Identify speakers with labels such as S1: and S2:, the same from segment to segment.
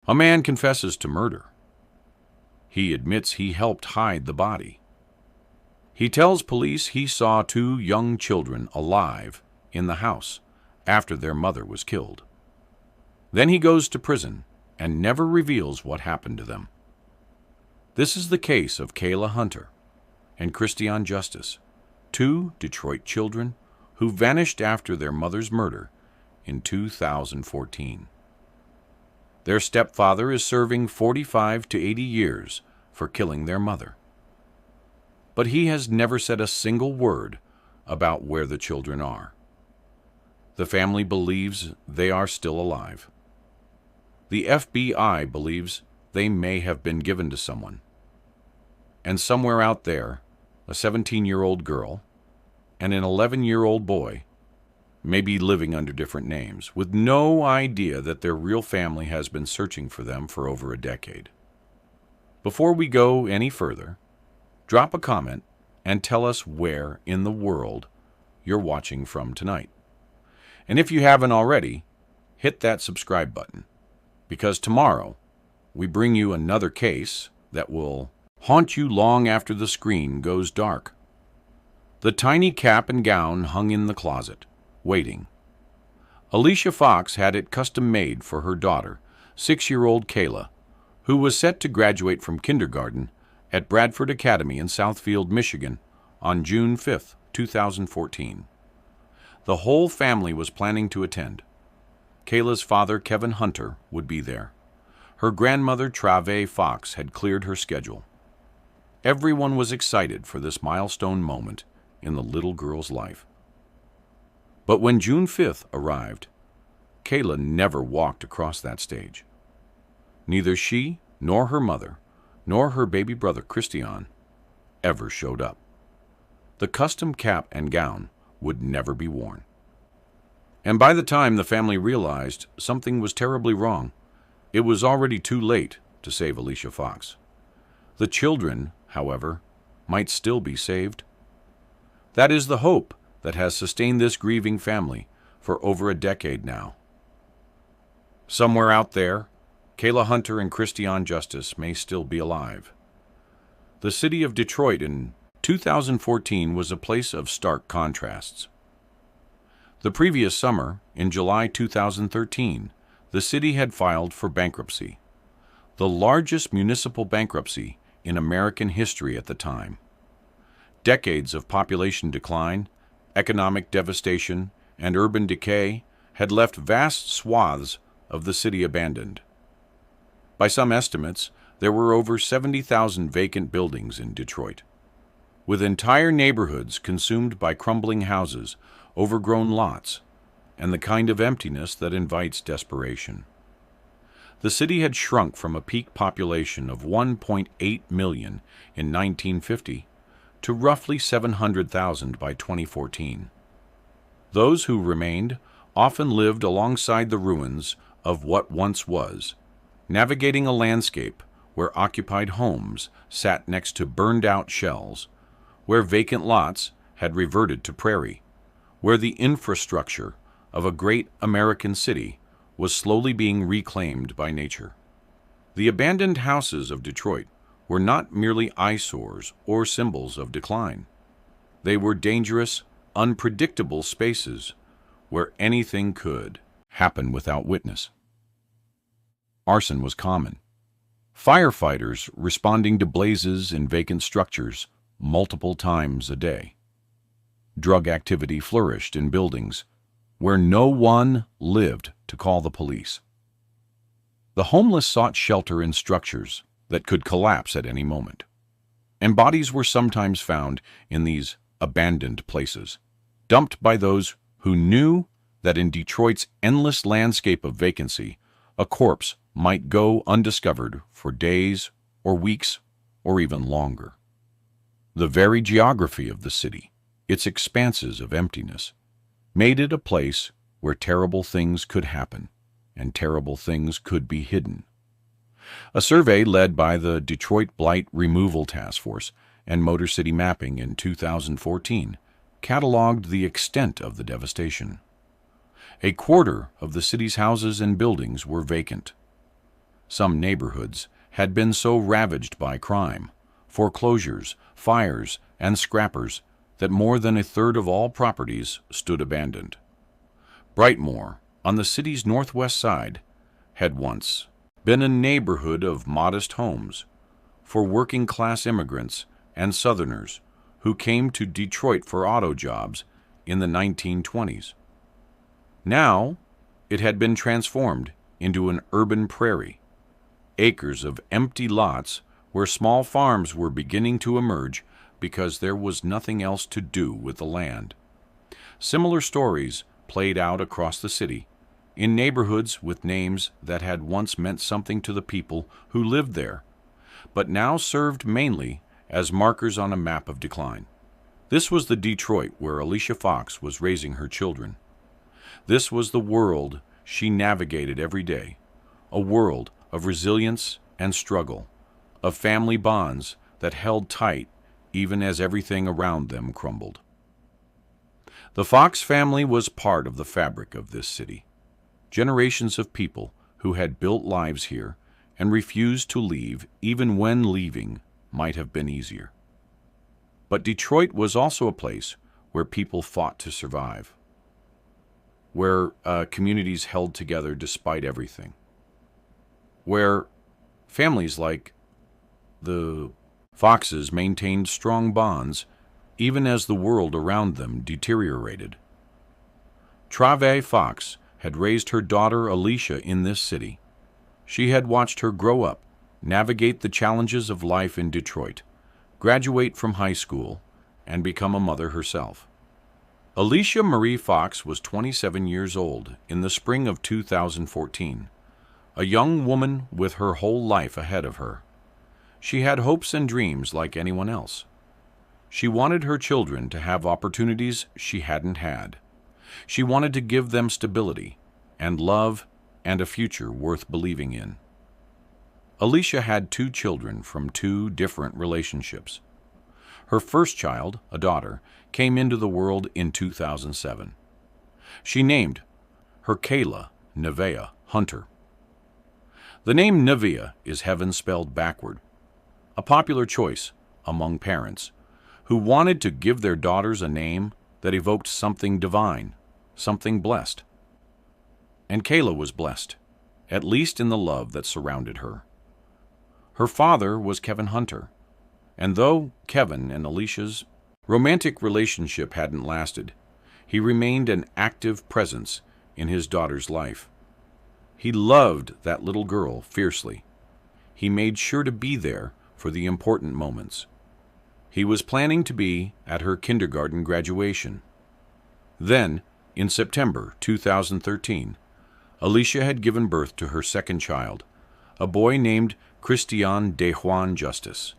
S1: A man confesses to murder. He admits he helped hide the body. He tells police he saw two young children alive in the house after their mother was killed. Then he goes to prison and never reveals what happened to them. This is the case of Kaylah Hunter and Kristian Justice, two Detroit children who vanished after their mother's murder in 2014. Their stepfather is serving 45 to 80 years for killing their mother. But he has never said a single word about where the children are. The family believes they are still alive. The FBI believes they may have been given to someone. And somewhere out there, a 17-year-old girl and an 11-year-old boy may be living under different names, with no idea that their real family has been searching for them for over a decade. Before we go any further, drop a comment and tell us where in the world you're watching from tonight. And if you haven't already, hit that subscribe button, because tomorrow we bring you another case that will haunt you long after the screen goes dark. The tiny cap and gown hung in the closet, waiting. Alicia Fox had it custom made for her daughter, 6-year-old Kaylah, who was set to graduate from kindergarten at Bradford Academy in Southfield, Michigan on June 5, 2014. The whole family was planning to attend. Kaylah's father, Kevin Hunter, would be there. Her grandmother, Trave Fox, had cleared her schedule. Everyone was excited for this milestone moment in the little girl's life. But when June 5th arrived, Kaylah never walked across that stage. Neither she, nor her mother, nor her baby brother Kristian ever showed up. The custom cap and gown would never be worn. And by the time the family realized something was terribly wrong, it was already too late to save Alicia Fox. The children, however, might still be saved. That is the hope that has sustained this grieving family for over a decade now. Somewhere out there, Kaylah Hunter and Kristian Justice may still be alive. The city of Detroit in 2014 was a place of stark contrasts. The previous summer, in July 2013, the city had filed for bankruptcy, the largest municipal bankruptcy in American history at the time. Decades of population decline, economic devastation, and urban decay had left vast swaths of the city abandoned. By some estimates, there were over 70,000 vacant buildings in Detroit, with entire neighborhoods consumed by crumbling houses, overgrown lots, and the kind of emptiness that invites desperation. The city had shrunk from a peak population of 1.8 million in 1950 to roughly 700,000 by 2014. Those who remained often lived alongside the ruins of what once was, navigating a landscape where occupied homes sat next to burned-out shells, where vacant lots had reverted to prairie, where the infrastructure of a great American city was slowly being reclaimed by nature. The abandoned houses of Detroit were not merely eyesores or symbols of decline. They were dangerous, unpredictable spaces where anything could happen without witness. Arson was common. Firefighters responding to blazes in vacant structures multiple times a day. Drug activity flourished in buildings where no one lived to call the police. The homeless sought shelter in structures that could collapse at any moment, and bodies were sometimes found in these abandoned places, dumped by those who knew that in Detroit's endless landscape of vacancy, a corpse might go undiscovered for days or weeks or even longer. The very geography of the city, its expanses of emptiness, made it a place where terrible things could happen and terrible things could be hidden. A survey led by the Detroit Blight Removal Task Force and Motor City Mapping in 2014 cataloged the extent of the devastation. A quarter of the city's houses and buildings were vacant. Some neighborhoods had been so ravaged by crime, foreclosures, fires, and scrappers that more than a third of all properties stood abandoned. Brightmoor, on the city's northwest side, had once been a neighborhood of modest homes for working-class immigrants and Southerners who came to Detroit for auto jobs in the 1920s. Now, it had been transformed into an urban prairie, acres of empty lots where small farms were beginning to emerge because there was nothing else to do with the land. Similar stories played out across the city, in neighborhoods with names that had once meant something to the people who lived there, but now served mainly as markers on a map of decline. This was the Detroit where Alicia Fox was raising her children. This was the world she navigated every day, a world of resilience and struggle, of family bonds that held tight even as everything around them crumbled. The Fox family was part of the fabric of this city. Generations of people who had built lives here and refused to leave even when leaving might have been easier. But Detroit was also a place where people fought to survive, where communities held together despite everything, where families like the Foxes maintained strong bonds even as the world around them deteriorated. Trave Fox had raised her daughter Alicia in this city. She had watched her grow up, navigate the challenges of life in Detroit, graduate from high school, and become a mother herself. Alicia Marie Fox was 27 years old in the spring of 2014, a young woman with her whole life ahead of her. She had hopes and dreams like anyone else. She wanted her children to have opportunities she hadn't had. She wanted to give them stability and love and a future worth believing in. Alicia had 2 children from 2 different relationships. Her first child, a daughter, came into the world in 2007. She named her Kayla Nevaeh Hunter. The name Nevaeh is heaven spelled backward, a popular choice among parents who wanted to give their daughters a name that evoked something divine, something blessed. And Kayla was blessed, at least in the love that surrounded her. Her father was Kevin Hunter, and though Kevin and Alicia's romantic relationship hadn't lasted, he remained an active presence in his daughter's life. He loved that little girl fiercely. He made sure to be there for the important moments. He was planning to be at her kindergarten graduation. Then, in September 2013, Alicia had given birth to her second child, a boy named Kristian de Juan Justice.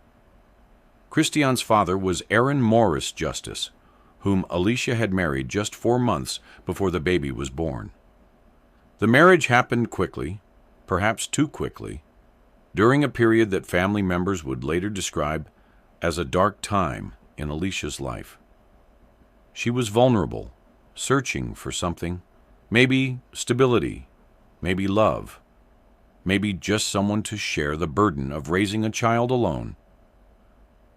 S1: Kristian's father was Aaron Morris Justice, whom Alicia had married just 4 months before the baby was born. The marriage happened quickly, perhaps too quickly, during a period that family members would later describe as a dark time in Alicia's life. She was vulnerable, searching for something, maybe stability, maybe love, maybe just someone to share the burden of raising a child alone.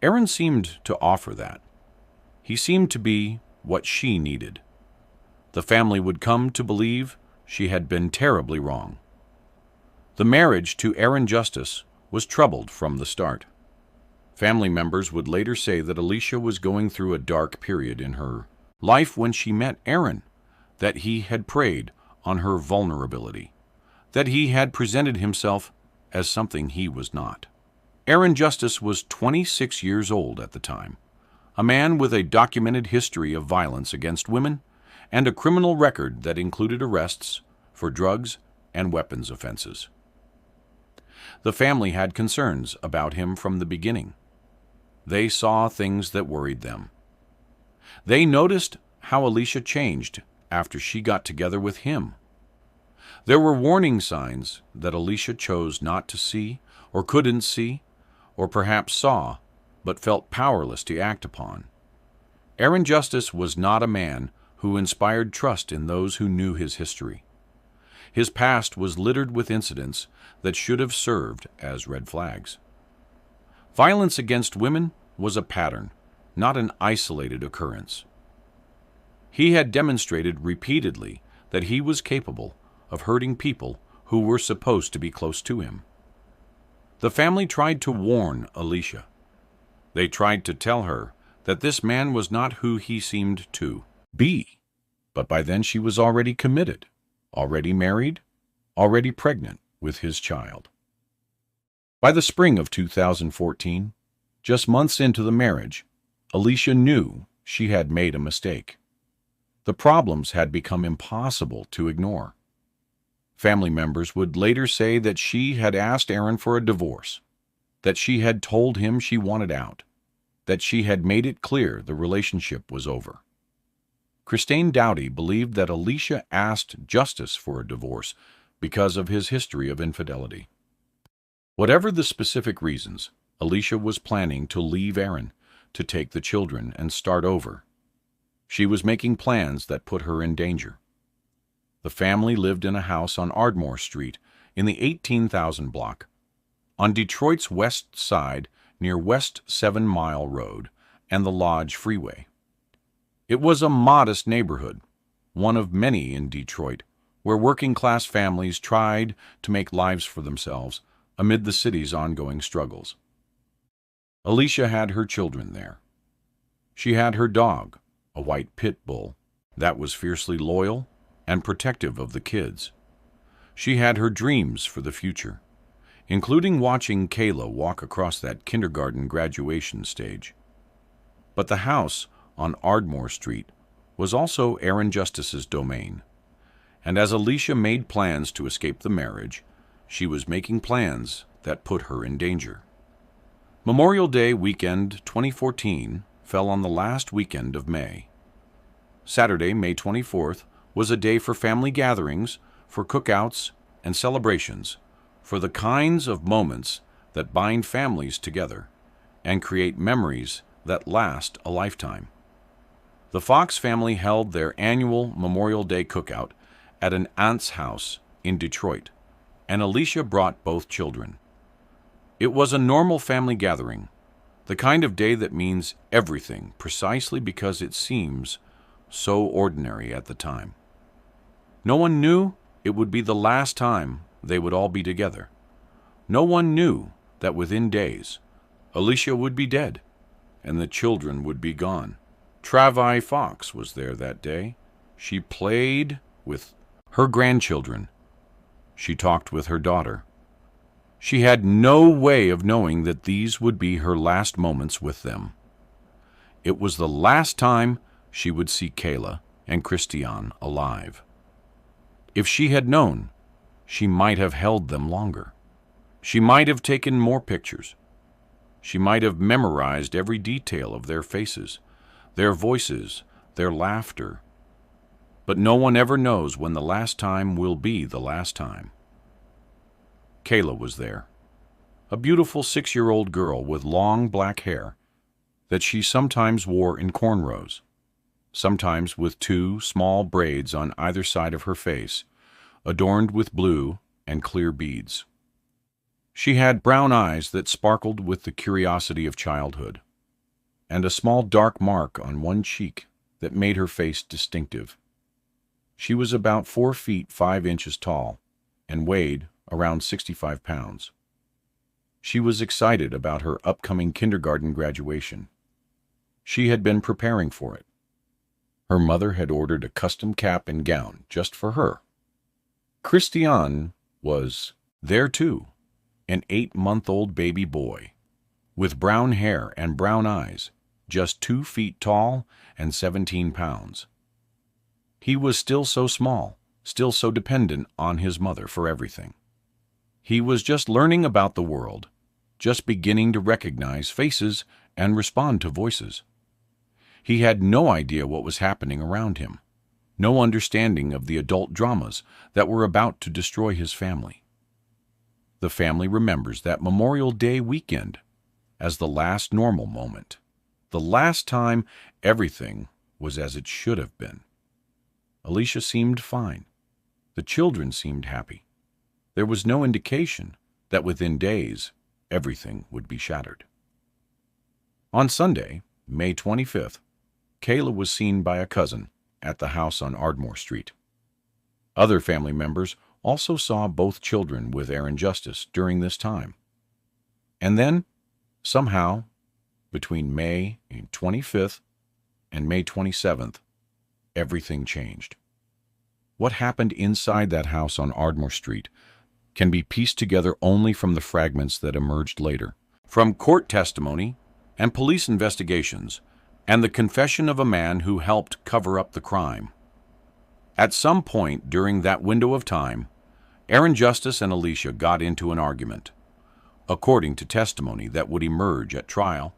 S1: Aaron seemed to offer that. He seemed to be what she needed. The family would come to believe she had been terribly wrong. The marriage to Aaron Justice was troubled from the start. Family members would later say that Alicia was going through a dark period in her life when she met Aaron, that he had preyed on her vulnerability, that he had presented himself as something he was not. Aaron Justice was 26 years old at the time, a man with a documented history of violence against women and a criminal record that included arrests for drugs and weapons offenses. The family had concerns about him from the beginning. They saw things that worried them. They noticed how Alicia changed after she got together with him. There were warning signs that Alicia chose not to see or couldn't see, or perhaps saw, but felt powerless to act upon. Aaron Justice was not a man who inspired trust in those who knew his history. His past was littered with incidents that should have served as red flags. Violence against women was a pattern, not an isolated occurrence. He had demonstrated repeatedly that he was capable of hurting people who were supposed to be close to him. The family tried to warn Alicia. They tried to tell her that this man was not who he seemed to be. But by then she was already committed, already married, already pregnant with his child. By the spring of 2014, just months into the marriage, Alicia knew she had made a mistake. The problems had become impossible to ignore. Family members would later say that she had asked Aaron for a divorce, that she had told him she wanted out, that she had made it clear the relationship was over. Kristian Dowdy believed that Alicia asked justice for a divorce because of his history of infidelity. Whatever the specific reasons, Alicia was planning to leave Aaron, to take the children and start over. She was making plans that put her in danger. The family lived in a house on Ardmore Street in the 18,000 block, on Detroit's west side near West 7 Mile Road and the Lodge Freeway. It was a modest neighborhood, one of many in Detroit, where working-class families tried to make lives for themselves amid the city's ongoing struggles. Alicia had her children there. She had her dog, a white pit bull, that was fiercely loyal and protective of the kids. She had her dreams for the future, including watching Kayla walk across that kindergarten graduation stage. But the house on Ardmore Street was also Aaron Justice's domain, and as Alicia made plans to escape the marriage, she was making plans that put her in danger. Memorial Day weekend 2014 fell on the last weekend of May. Saturday, May 24th, was a day for family gatherings, for cookouts and celebrations, for the kinds of moments that bind families together and create memories that last a lifetime. The Fox family held their annual Memorial Day cookout at an aunt's house in Detroit, and Alicia brought both children. It was a normal family gathering, the kind of day that means everything precisely because it seems so ordinary at the time. No one knew it would be the last time they would all be together. No one knew that within days, Alicia would be dead, and the children would be gone. Travi Fox was there that day. She played with her grandchildren. She talked with her daughter. She had no way of knowing that these would be her last moments with them. It was the last time she would see Kayla and Kristian alive. If she had known, she might have held them longer. She might have taken more pictures. She might have memorized every detail of their faces, their voices, their laughter. But no one ever knows when the last time will be the last time. Kayla was there, a beautiful 6-year-old girl with long black hair that she sometimes wore in cornrows, sometimes with 2 small braids on either side of her face, adorned with blue and clear beads. She had brown eyes that sparkled with the curiosity of childhood, and a small dark mark on one cheek that made her face distinctive. She was about 4 feet 5 inches tall and weighed around 65 pounds. She was excited about her upcoming kindergarten graduation. She had been preparing for it. Her mother had ordered a custom cap and gown just for her. Kristian was there too, an 8-month-old baby boy, with brown hair and brown eyes, just 2 feet tall and 17 pounds. He was still so small, still so dependent on his mother for everything. He was just learning about the world, just beginning to recognize faces and respond to voices. He had no idea what was happening around him, no understanding of the adult dramas that were about to destroy his family. The family remembers that Memorial Day weekend as the last normal moment, the last time everything was as it should have been. Alicia seemed fine. The children seemed happy. There was no indication that within days everything would be shattered. On Sunday, May 25th, Kayla was seen by a cousin at the house on Ardmore Street. Other family members also saw both children with Aaron Justice during this time. And then, somehow, between May 25th and May 27th, everything changed. What happened inside that house on Ardmore Street can be pieced together only from the fragments that emerged later, from court testimony and police investigations, and the confession of a man who helped cover up the crime. At some point during that window of time, Aaron Justice and Alicia got into an argument. According to testimony that would emerge at trial,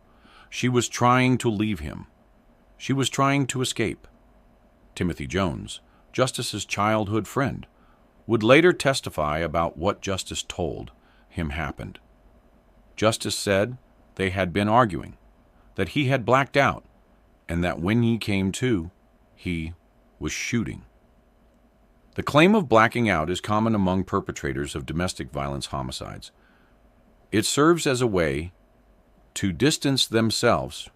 S1: she was trying to leave him. She was trying to escape. Timothy Jones, Justice's childhood friend, would later testify about what Justice told him happened. Justice said they had been arguing, that he had blacked out, and that when he came to, he was shooting. The claim of blacking out is common among perpetrators of domestic violence homicides. It serves as a way to distance themselves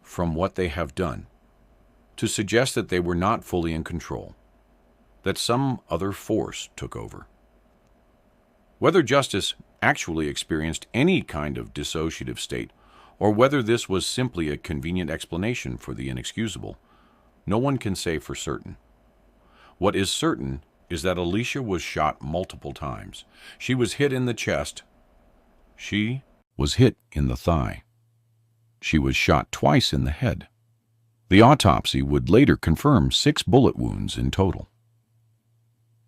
S1: from what they have done, to suggest that they were not fully in control, that some other force took over. Whether Justice actually experienced any kind of dissociative state, or whether this was simply a convenient explanation for the inexcusable, no one can say for certain. What is certain is that Alicia was shot multiple times. She was hit in the chest. She was hit in the thigh. She was shot twice in the head. The autopsy would later confirm 6 bullet wounds in total.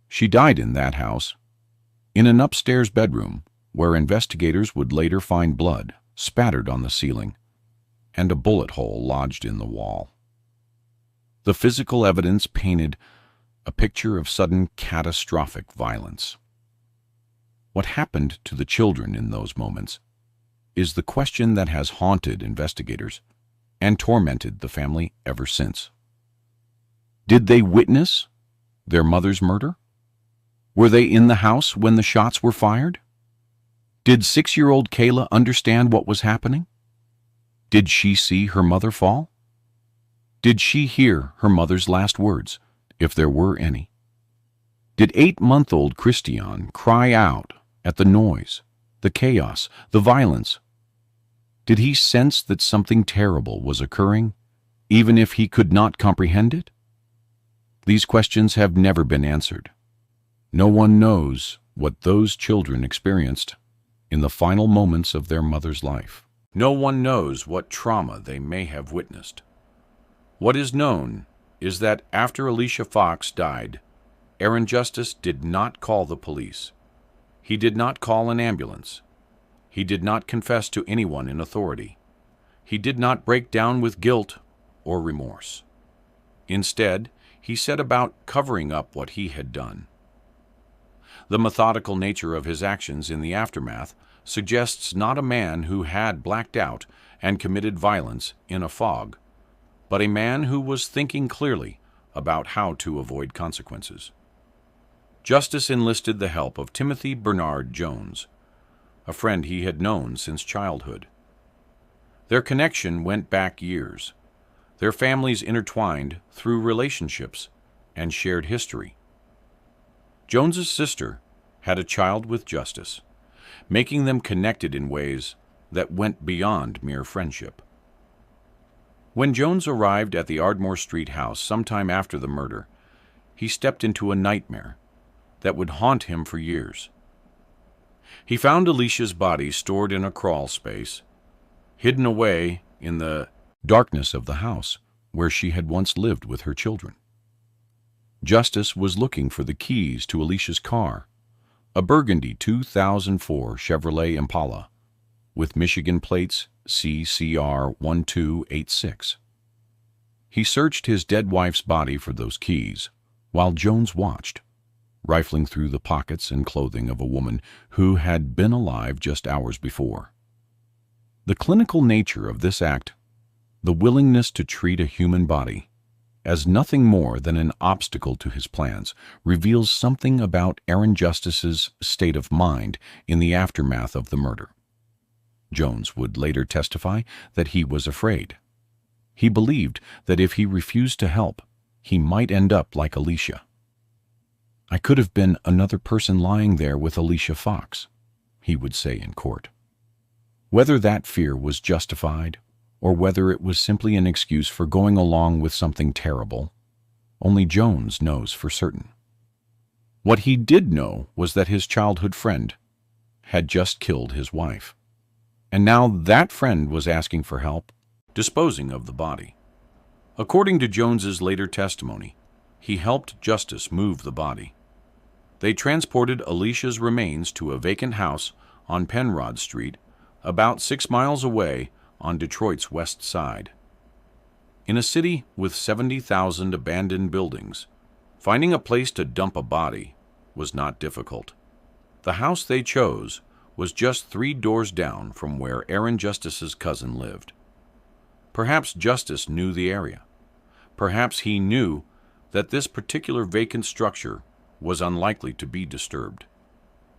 S1: She died in that house, in an upstairs bedroom where investigators would later find blood spattered on the ceiling and a bullet hole lodged in the wall. The physical evidence painted a picture of sudden catastrophic violence. What happened to the children in those moments is the question that has haunted investigators and tormented the family ever since. Did they witness their mother's murder? Were they in the house when the shots were fired? Did 6-year-old Kayla understand what was happening? Did she see her mother fall? Did she hear her mother's last words, if there were any? Did 8-month-old Kristian cry out at the noise, the chaos, the violence? Did he sense that something terrible was occurring, even if he could not comprehend it? These questions have never been answered. No one knows what those children experienced in the final moments of their mother's life. No one knows what trauma they may have witnessed. What is known is that after Alicia Fox died, Aaron Justice did not call the police. He did not call an ambulance. He did not confess to anyone in authority. He did not break down with guilt or remorse. Instead, he set about covering up what he had done. The methodical nature of his actions in the aftermath suggests not a man who had blacked out and committed violence in a fog, but a man who was thinking clearly about how to avoid consequences. Justice enlisted the help of Timothy Bernard Jones, a friend he had known since childhood. Their connection went back years, their families intertwined through relationships and shared history. Jones's sister had a child with Justice, making them connected in ways that went beyond mere friendship. When Jones arrived at the Ardmore Street house sometime after the murder, he stepped into a nightmare that would haunt him for years. He found Alicia's body stored in a crawl space, hidden away in the darkness of the house where she had once lived with her children. Justice was looking for the keys to Alicia's car, a burgundy 2004 Chevrolet Impala with Michigan plates CCR 1286. He searched his dead wife's body for those keys while Jones watched, rifling through the pockets and clothing of a woman who had been alive just hours before. The clinical nature of this act, the willingness to treat a human body as nothing more than an obstacle to his plans, reveals something about Aaron Justice's state of mind in the aftermath of the murder. Jones would later testify that he was afraid. He believed that if he refused to help, he might end up like Alicia. "I could have been another person lying there with Alicia Fox," he would say in court. Whether that fear was justified, or whether it was simply an excuse for going along with something terrible, only Jones knows for certain. What he did know was that his childhood friend had just killed his wife, and now that friend was asking for help disposing of the body. According to Jones's later testimony, he helped Justice move the body. They transported Alicia's remains to a vacant house on Penrod Street, about 6 miles away on Detroit's west side. In a city with 70,000 abandoned buildings, finding a place to dump a body was not difficult. The house they chose was just 3 doors down from where Aaron Justice's cousin lived. Perhaps Justice knew the area. Perhaps he knew that this particular vacant structure was unlikely to be disturbed.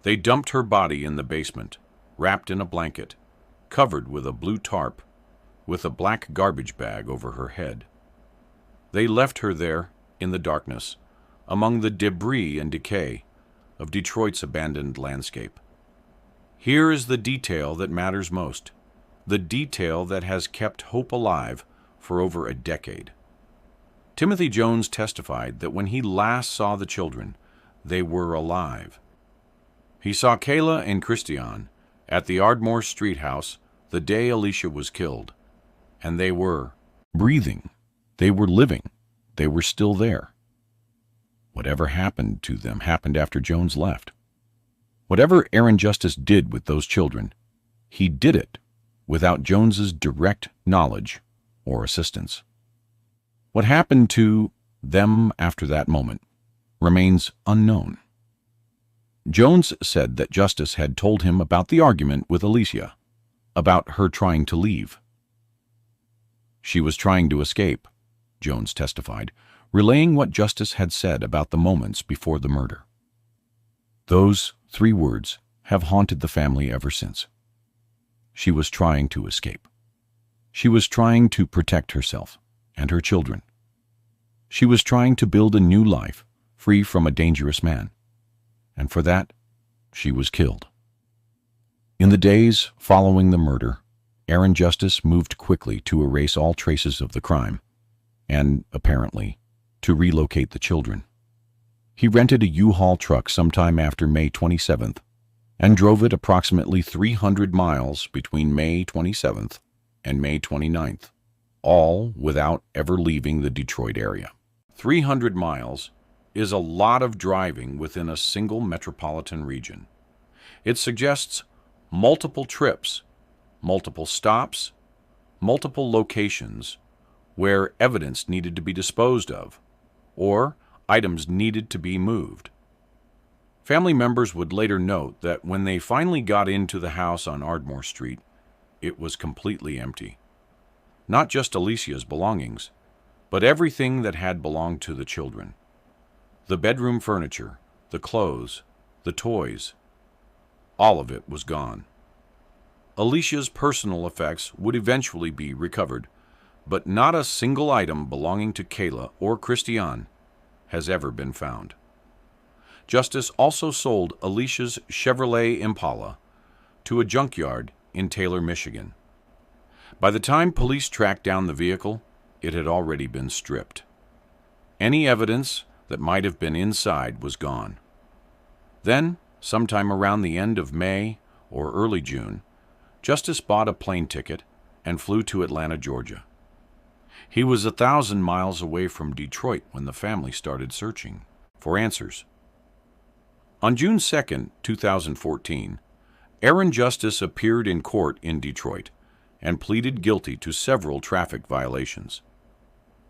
S1: They dumped her body in the basement, wrapped in a blanket, covered with a blue tarp, with a black garbage bag over her head. They left her there in the darkness, among the debris and decay of Detroit's abandoned landscape. Here is the detail that matters most, the detail that has kept hope alive for over a decade. Timothy Jones testified that when he last saw the children, they were alive. He saw Kaylah and Kristian at the Ardmore Street house the day Alicia was killed, and they were breathing, they were living, they were still there. Whatever happened to them happened after Jones left. Whatever Aaron Justice did with those children, he did it without Jones's direct knowledge or assistance. What happened to them after that moment remains unknown. Jones said that Justice had told him about the argument with Alicia, about her trying to leave. She was trying to escape, Jones testified, relaying what Justice had said about the moments before the murder. Those 3 words have haunted the family ever since. She was trying to escape. She was trying to protect herself and her children. She was trying to build a new life free from a dangerous man, and for that, she was killed. In the days following the murder, Aaron Justice moved quickly to erase all traces of the crime, and, apparently, to relocate the children. He rented a U-Haul truck sometime after May 27th and drove it approximately 300 miles between May 27th and May 29th, all without ever leaving the Detroit area. 300 miles is a lot of driving within a single metropolitan region. It suggests multiple trips, multiple stops, multiple locations where evidence needed to be disposed of, or items needed to be moved. Family members would later note that when they finally got into the house on Ardmore Street, it was completely empty. Not just Alicia's belongings, but everything that had belonged to the children. The bedroom furniture, the clothes, the toys, all of it was gone. Alicia's personal effects would eventually be recovered, but not a single item belonging to Kaylah or Kristian has ever been found. Justice also sold Alicia's Chevrolet Impala to a junkyard in Taylor, Michigan. By the time police tracked down the vehicle, it had already been stripped. Any evidence that might have been inside was gone. Then, sometime around the end of May or early June, Justice bought a plane ticket and flew to Atlanta, Georgia. He was 1,000 miles away from Detroit when the family started searching for answers. On June 2, 2014, Aaron Justice appeared in court in Detroit and pleaded guilty to several traffic violations.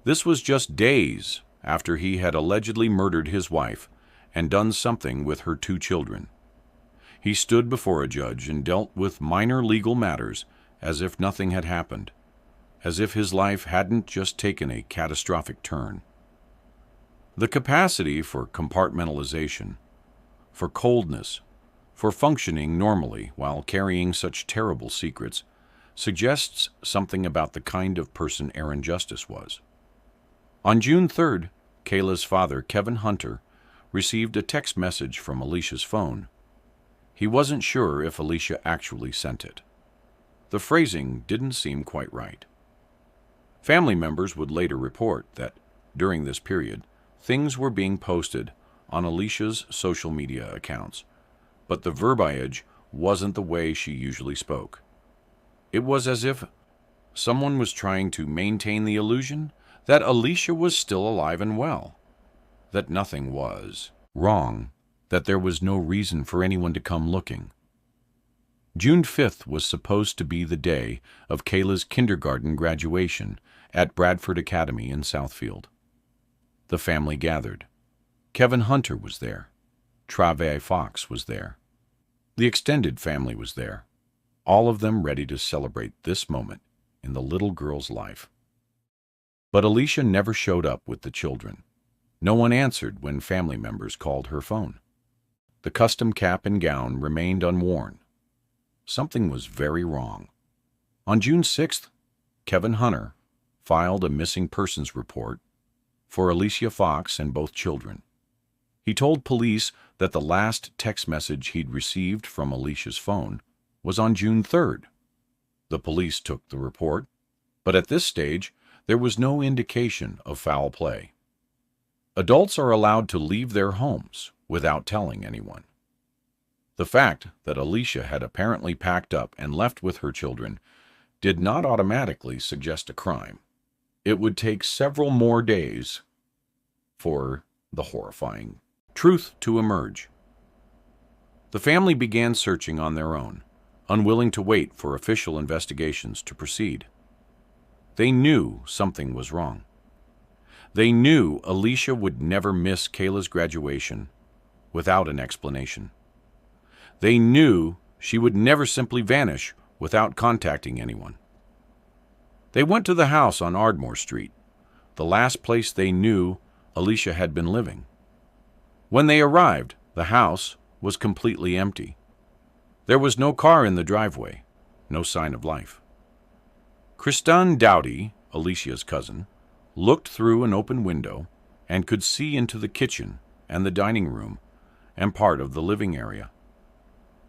S1: This was just days after he had allegedly murdered his wife and done something with her 2 children. He stood before a judge and dealt with minor legal matters as if nothing had happened, as if his life hadn't just taken a catastrophic turn. The capacity for compartmentalization, for coldness, for functioning normally while carrying such terrible secrets suggests something about the kind of person Aaron Justice was. On June 3rd, Kaylah's father, Kevin Hunter, received a text message from Alicia's phone. He wasn't sure if Alicia actually sent it. The phrasing didn't seem quite right. Family members would later report that, during this period, things were being posted on Alicia's social media accounts, but the verbiage wasn't the way she usually spoke. It was as if someone was trying to maintain the illusion that Alicia was still alive and well, that nothing was wrong, that there was no reason for anyone to come looking. June 5th was supposed to be the day of Kaylah's kindergarten graduation at Bradford Academy in Southfield. The family gathered. Kevin Hunter was there. Travie Fox was there. The extended family was there, all of them ready to celebrate this moment in the little girl's life. But Alicia never showed up with the children. No one answered when family members called her phone. The custom cap and gown remained unworn. Something was very wrong. On June 6th, Kevin Hunter filed a missing persons report for Alicia Fox and both children. He told police that the last text message he'd received from Alicia's phone was on June 3rd. The police took the report, but at this stage, there was no indication of foul play. Adults are allowed to leave their homes without telling anyone. The fact that Alicia had apparently packed up and left with her children did not automatically suggest a crime. It would take several more days for the horrifying truth to emerge. The family began searching on their own, unwilling to wait for official investigations to proceed. They knew something was wrong. They knew Alicia would never miss Kaylah's graduation without an explanation. They knew she would never simply vanish without contacting anyone. They went to the house on Ardmore Street, the last place they knew Alicia had been living. When they arrived, the house was completely empty. There was no car in the driveway, no sign of life. Kristian Doughty, Alicia's cousin, looked through an open window and could see into the kitchen and the dining room and part of the living area.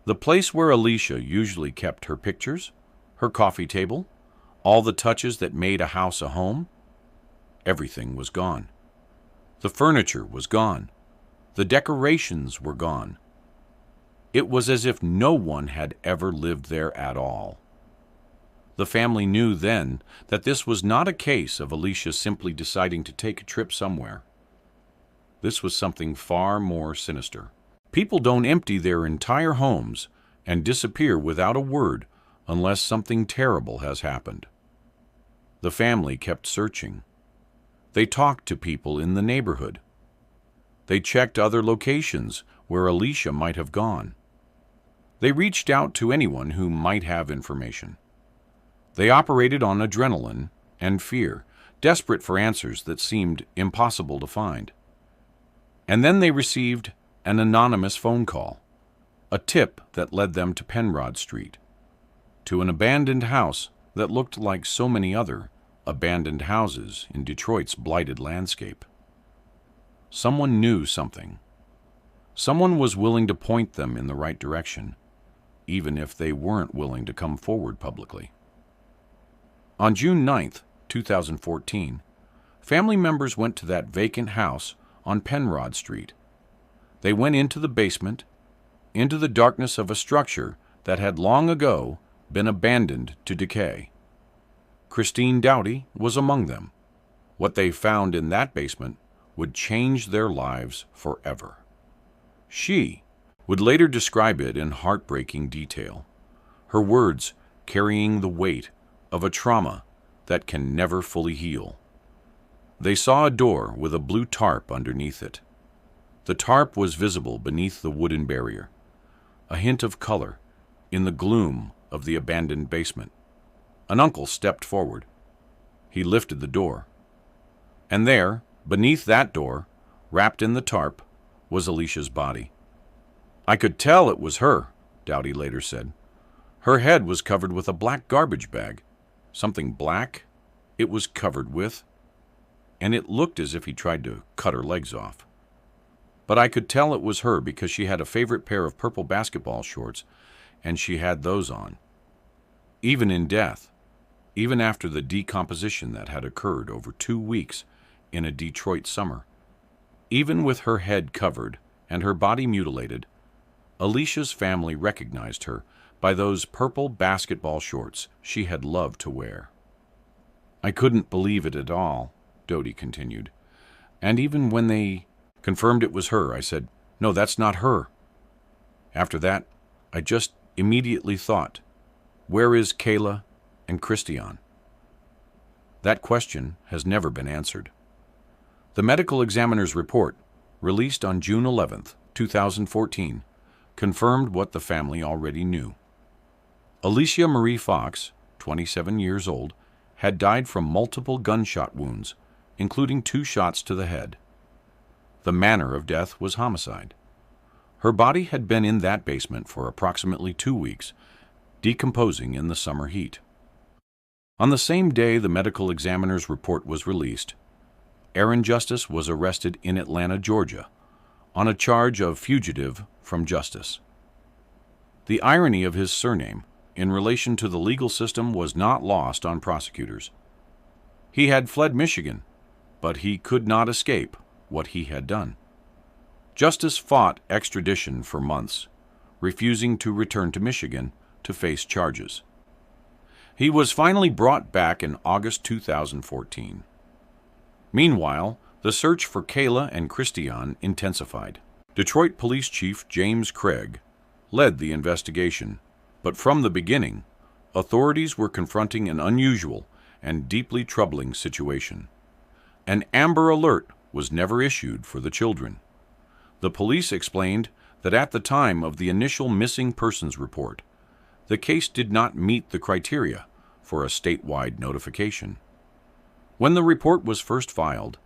S1: The place where Alicia usually kept her pictures, her coffee table, all the touches that made a house a home, everything was gone. The furniture was gone. The decorations were gone. It was as if no one had ever lived there at all. The family knew then that this was not a case of Alicia simply deciding to take a trip somewhere. This was something far more sinister. People don't empty their entire homes and disappear without a word unless something terrible has happened. The family kept searching. They talked to people in the neighborhood. They checked other locations where Alicia might have gone. They reached out to anyone who might have information. They operated on adrenaline and fear, desperate for answers that seemed impossible to find. And then they received an anonymous phone call, a tip that led them to Penrod Street, to an abandoned house that looked like so many other abandoned houses in Detroit's blighted landscape. Someone knew something. Someone was willing to point them in the right direction, even if they weren't willing to come forward publicly. On June 9th, 2014, family members went to that vacant house on Penrod Street. They went into the basement, into the darkness of a structure that had long ago been abandoned to decay. Kristian Doughty was among them. What they found in that basement would change their lives forever. She would later describe it in heartbreaking detail, her words carrying the weight of a trauma that can never fully heal. They saw a door with a blue tarp underneath it. The tarp was visible beneath the wooden barrier, a hint of color in the gloom of the abandoned basement. An uncle stepped forward. He lifted the door. And there, beneath that door, wrapped in the tarp, was Alicia's body. "I could tell it was her," Dowdy later said. "Her head was covered with a black garbage bag. Something black it was covered with, and it looked as if he tried to cut her legs off. But I could tell it was her because she had a favorite pair of purple basketball shorts, and she had those on. Even in death, even after the decomposition that had occurred over 2 weeks in a Detroit summer, even with her head covered and her body mutilated, Alicia's family recognized her by those purple basketball shorts she had loved to wear." "I couldn't believe it at all," Doty continued. "And even when they confirmed it was her, I said, 'No, that's not her.' After that, I just immediately thought, where is Kaylah and Kristian?" That question has never been answered. The medical examiner's report, released on June 11, 2014, confirmed what the family already knew. Alicia Marie Fox, 27 years old, had died from multiple gunshot wounds, including 2 shots to the head. The manner of death was homicide. Her body had been in that basement for approximately 2 weeks, decomposing in the summer heat. On the same day the medical examiner's report was released, Aaron Justice was arrested in Atlanta, Georgia, on a charge of fugitive from justice. The irony of his surname in relation to the legal system was not lost on prosecutors. He had fled Michigan, but he could not escape what he had done. Justice fought extradition for months, refusing to return to Michigan to face charges. He was finally brought back in August 2014. Meanwhile, the search for Kaylah and Kristian intensified. Detroit Police Chief James Craig led the investigation, but from the beginning, authorities were confronting an unusual and deeply troubling situation. An Amber Alert was never issued for the children. The police explained that at the time of the initial missing persons report, the case did not meet the criteria for a statewide notification. When the report was first filed,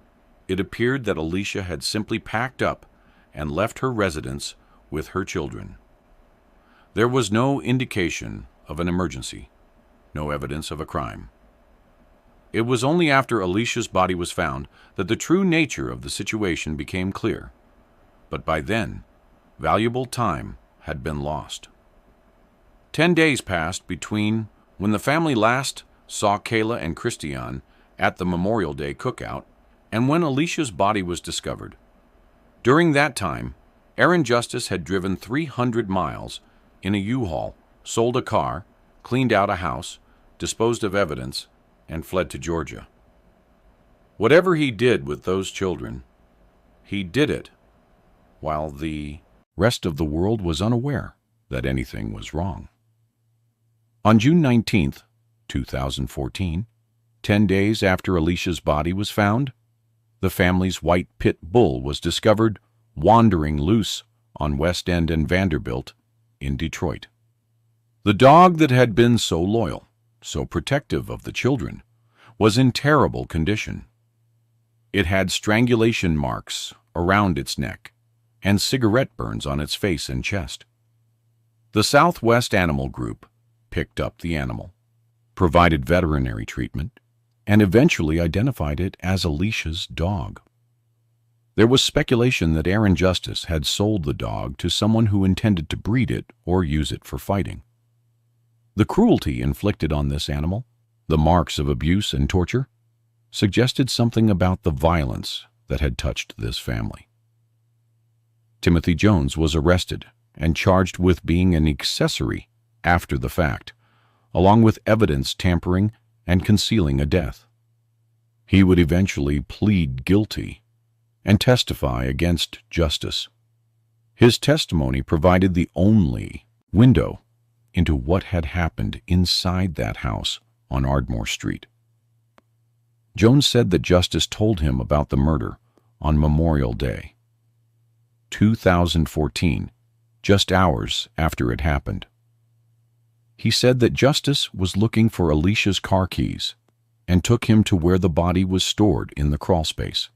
S1: it appeared that Alicia had simply packed up and left her residence with her children. There was no indication of an emergency, no evidence of a crime. It was only after Alicia's body was found that the true nature of the situation became clear. But by then, valuable time had been lost. 10 days passed between when the family last saw Kaylah and Kristian at the Memorial Day cookout and when Alicia's body was discovered. During that time, Aaron Justice had driven 300 miles in a U-Haul, sold a car, cleaned out a house, disposed of evidence, and fled to Georgia. Whatever he did with those children, he did it while the rest of the world was unaware that anything was wrong. On June 19, 2014, 10 days after Alicia's body was found, the family's white pit bull was discovered wandering loose on West End and Vanderbilt in Detroit. The dog that had been so loyal, so protective of the children, was in terrible condition. It had strangulation marks around its neck and cigarette burns on its face and chest. The Southwest Animal Group picked up the animal, provided veterinary treatment, and eventually identified it as Alicia's dog. There was speculation that Aaron Justice had sold the dog to someone who intended to breed it or use it for fighting. The cruelty inflicted on this animal, the marks of abuse and torture, suggested something about the violence that had touched this family. Timothy Jones was arrested and charged with being an accessory after the fact, along with evidence tampering and concealing a death. He would eventually plead guilty and testify against Justice. His testimony provided the only window into what had happened inside that house on Ardmore Street. Jones said that Justice told him about the murder on Memorial Day, 2014, just hours after it happened. He said that Justice was looking for Alicia's car keys and took him to where the body was stored in the crawlspace.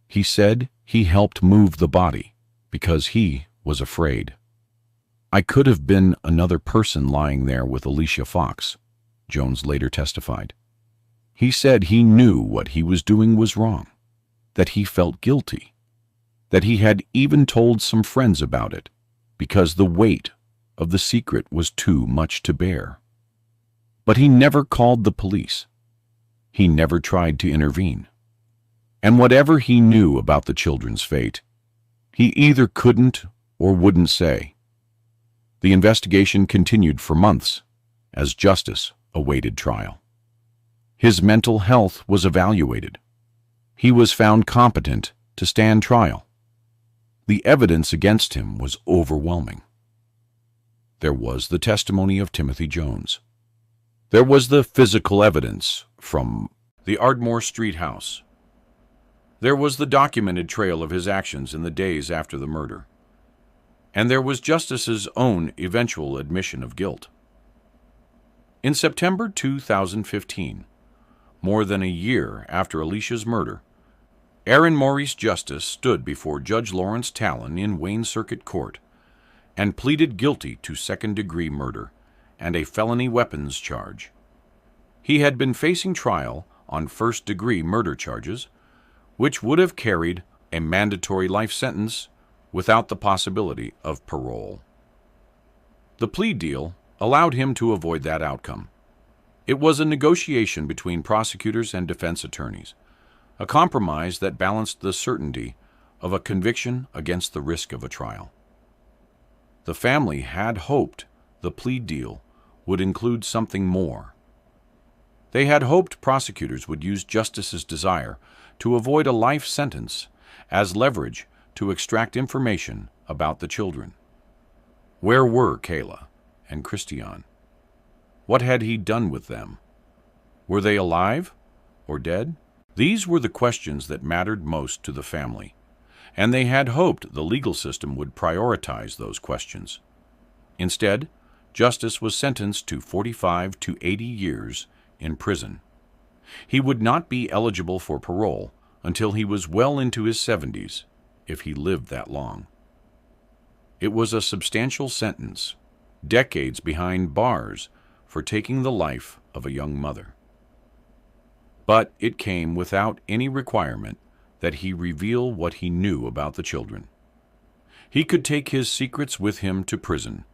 S1: He said he helped move the body because he was afraid. "I could have been another person lying there with Alicia Fox," Jones later testified. He said he knew what he was doing was wrong, that he felt guilty, that he had even told some friends about it because the weight of the secret was too much to bear. But he never called the police. He never tried to intervene. And whatever he knew about the children's fate, he either couldn't or wouldn't say. The investigation continued for months as Justice awaited trial. His mental health was evaluated. He was found competent to stand trial. The evidence against him was overwhelming. There was the testimony of Timothy Jones. There was the physical evidence from the Ardmore Street house. There was the documented trail of his actions in the days after the murder. And there was Justice's own eventual admission of guilt. In September 2015, more than a year after Alicia's murder, Aaron Maurice Justice stood before Judge Lawrence Talon in Wayne Circuit Court and pleaded guilty to second-degree murder and a felony weapons charge. He had been facing trial on first-degree murder charges, which would have carried a mandatory life sentence without the possibility of parole. The plea deal allowed him to avoid that outcome. It was a negotiation between prosecutors and defense attorneys, a compromise that balanced the certainty of a conviction against the risk of a trial. The family had hoped the plea deal would include something more. They had hoped prosecutors would use Justice's desire to avoid a life sentence as leverage to extract information about the children. Where were Kaylah and Kristian? What had he done with them? Were they alive or dead? These were the questions that mattered most to the family, and they had hoped the legal system would prioritize those questions. Instead, Justice was sentenced to 45 to 80 years in prison. He would not be eligible for parole until he was well into his 70s, if he lived that long. It was a substantial sentence, decades behind bars for taking the life of a young mother. But it came without any requirement that he reveal what he knew about the children. He could take his secrets with him to prison,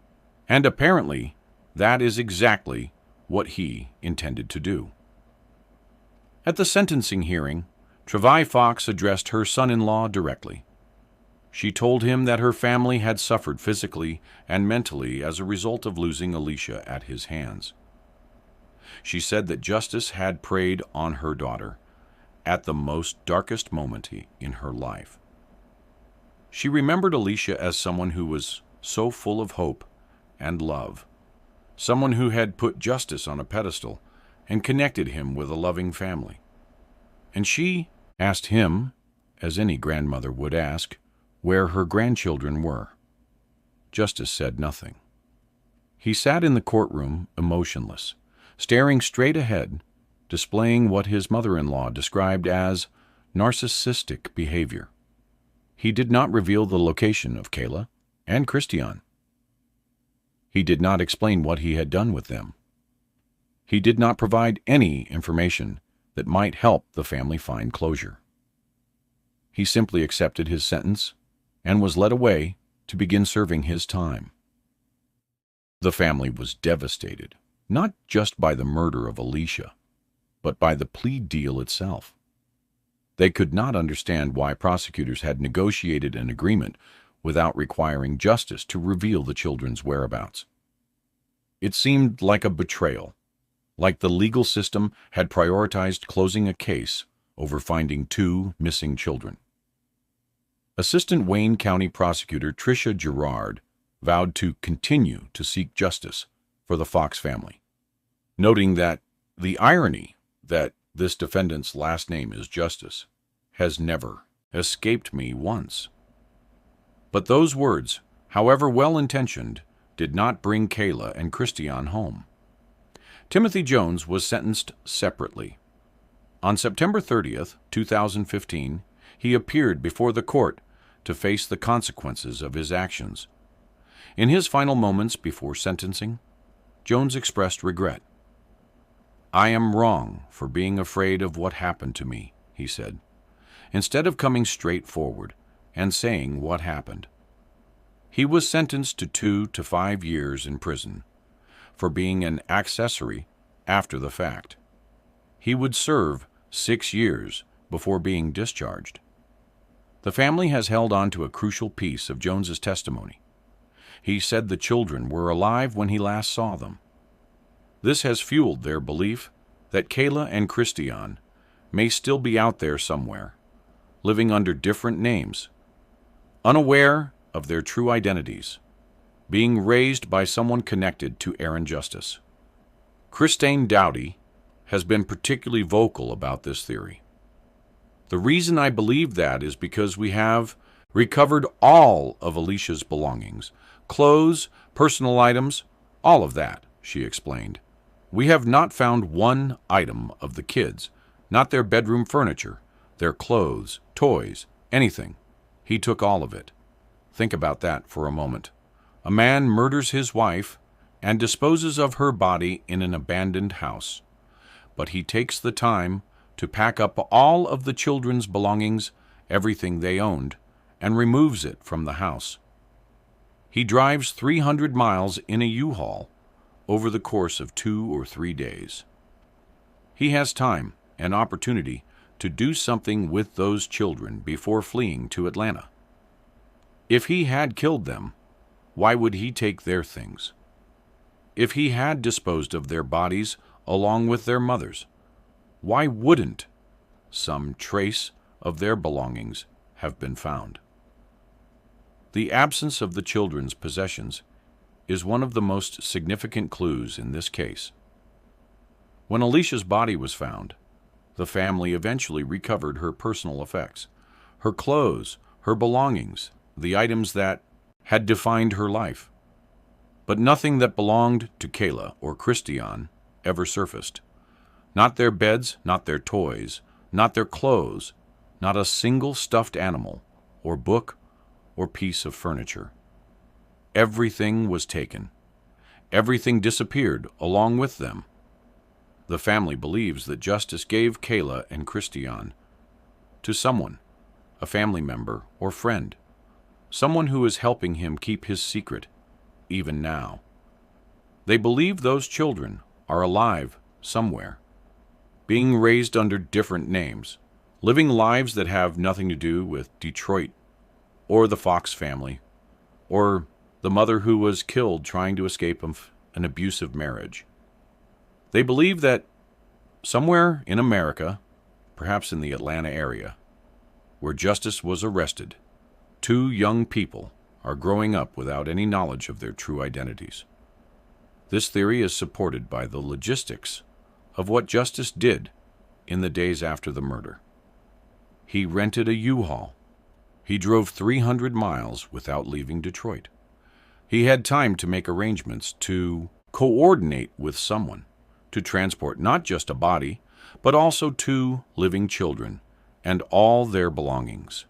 S1: and apparently that is exactly what he intended to do. At the sentencing hearing, Travai Fox addressed her son-in-law directly. She told him that her family had suffered physically and mentally as a result of losing Alicia at his hands. She said that Justice had preyed on her daughter at the most darkest moment in her life. She remembered Alicia as someone who was so full of hope and love, someone who had put justice on a pedestal and connected him with a loving family. And she asked him, as any grandmother would ask, where her grandchildren were. Justice said nothing. He sat in the courtroom emotionless, staring straight ahead, displaying what his mother-in-law described as narcissistic behavior. He did not reveal the location of Kaylah and Kristian. He did not explain what he had done with them. He did not provide any information that might help the family find closure. He simply accepted his sentence and was led away to begin serving his time. The family was devastated, not just by the murder of Alicia, but by the plea deal itself. They could not understand why prosecutors had negotiated an agreement without requiring Justice to reveal the children's whereabouts. It seemed like a betrayal, like the legal system had prioritized closing a case over finding 2 missing children. Assistant Wayne County Prosecutor Tricia Gerard vowed to continue to seek justice for the Fox family, noting that the irony that this defendant's last name is Justice has never escaped me once. But those words, however well-intentioned, did not bring Kaylah and Kristian home. Timothy Jones was sentenced separately. On September 30th, 2015, he appeared before the court to face the consequences of his actions. In his final moments before sentencing, Jones expressed regret. "I am wrong for being afraid of what happened to me," he said, instead of coming straight forward and saying what happened. He was sentenced to 2 to 5 years in prison for being an accessory after the fact. He would serve 6 years before being discharged. The family has held on to a crucial piece of Jones's testimony. He said the children were alive when he last saw them. This has fueled their belief that Kaylah and Kristian may still be out there somewhere, living under different names, unaware of their true identities, being raised by someone connected to Aaron Justice. Kristian Dowdy has been particularly vocal about this theory. "The reason I believe that is because we have recovered all of Alicia's belongings, clothes, personal items, all of that," she explained. "We have not found one item of the kids, not their bedroom furniture, their clothes, toys, anything. He took all of it." Think about that for a moment. A man murders his wife and disposes of her body in an abandoned house, but he takes the time to pack up all of the children's belongings, everything they owned, and removes it from the house. He drives 300 miles in a U-Haul over the course of 2 or 3 days. He has time and opportunity to do something with those children before fleeing to Atlanta. If he had killed them, why would he take their things? If he had disposed of their bodies along with their mothers, why wouldn't some trace of their belongings have been found? The absence of the children's possessions is one of the most significant clues in this case. When Alicia's body was found, the family eventually recovered her personal effects, her clothes, her belongings, the items that had defined her life. But nothing that belonged to Kaylah or Kristian ever surfaced. Not their beds, not their toys, not their clothes, not a single stuffed animal, or book, or piece of furniture. Everything was taken. Everything disappeared along with them. The family believes that justice gave Kaylah and Kristian to someone, a family member or friend, someone who is helping him keep his secret, even now. They believe those children are alive somewhere, being raised under different names, living lives that have nothing to do with Detroit, or the Fox family, or the mother who was killed trying to escape an abusive marriage. They believe that somewhere in America, perhaps in the Atlanta area, where Justice was arrested, 2 young people are growing up without any knowledge of their true identities. This theory is supported by the logistics of what Justice did in the days after the murder. He rented a U-Haul. He drove 300 miles without leaving Detroit. He had time to make arrangements to coordinate with someone to transport not just a body, but also 2 living children and all their belongings.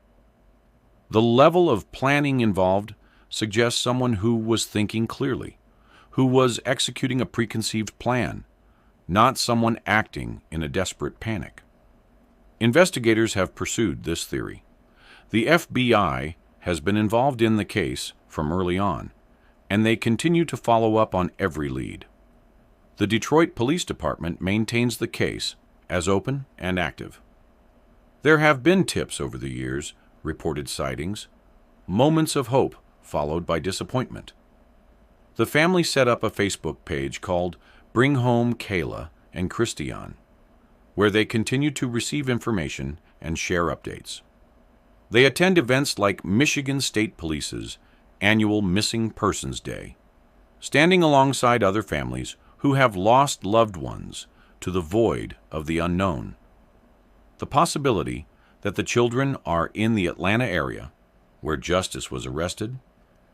S1: The level of planning involved suggests someone who was thinking clearly, who was executing a preconceived plan, not someone acting in a desperate panic. Investigators have pursued this theory. The FBI has been involved in the case from early on, and they continue to follow up on every lead. The Detroit Police Department maintains the case as open and active. There have been tips over the years, reported sightings, moments of hope followed by disappointment. The family set up a Facebook page called Bring Home Kaylah and Kristian, where they continue to receive information and share updates. They attend events like Michigan State Police's annual Missing Persons Day, standing alongside other families who have lost loved ones to the void of the unknown. The possibility that the children are in the Atlanta area, where Justice was arrested,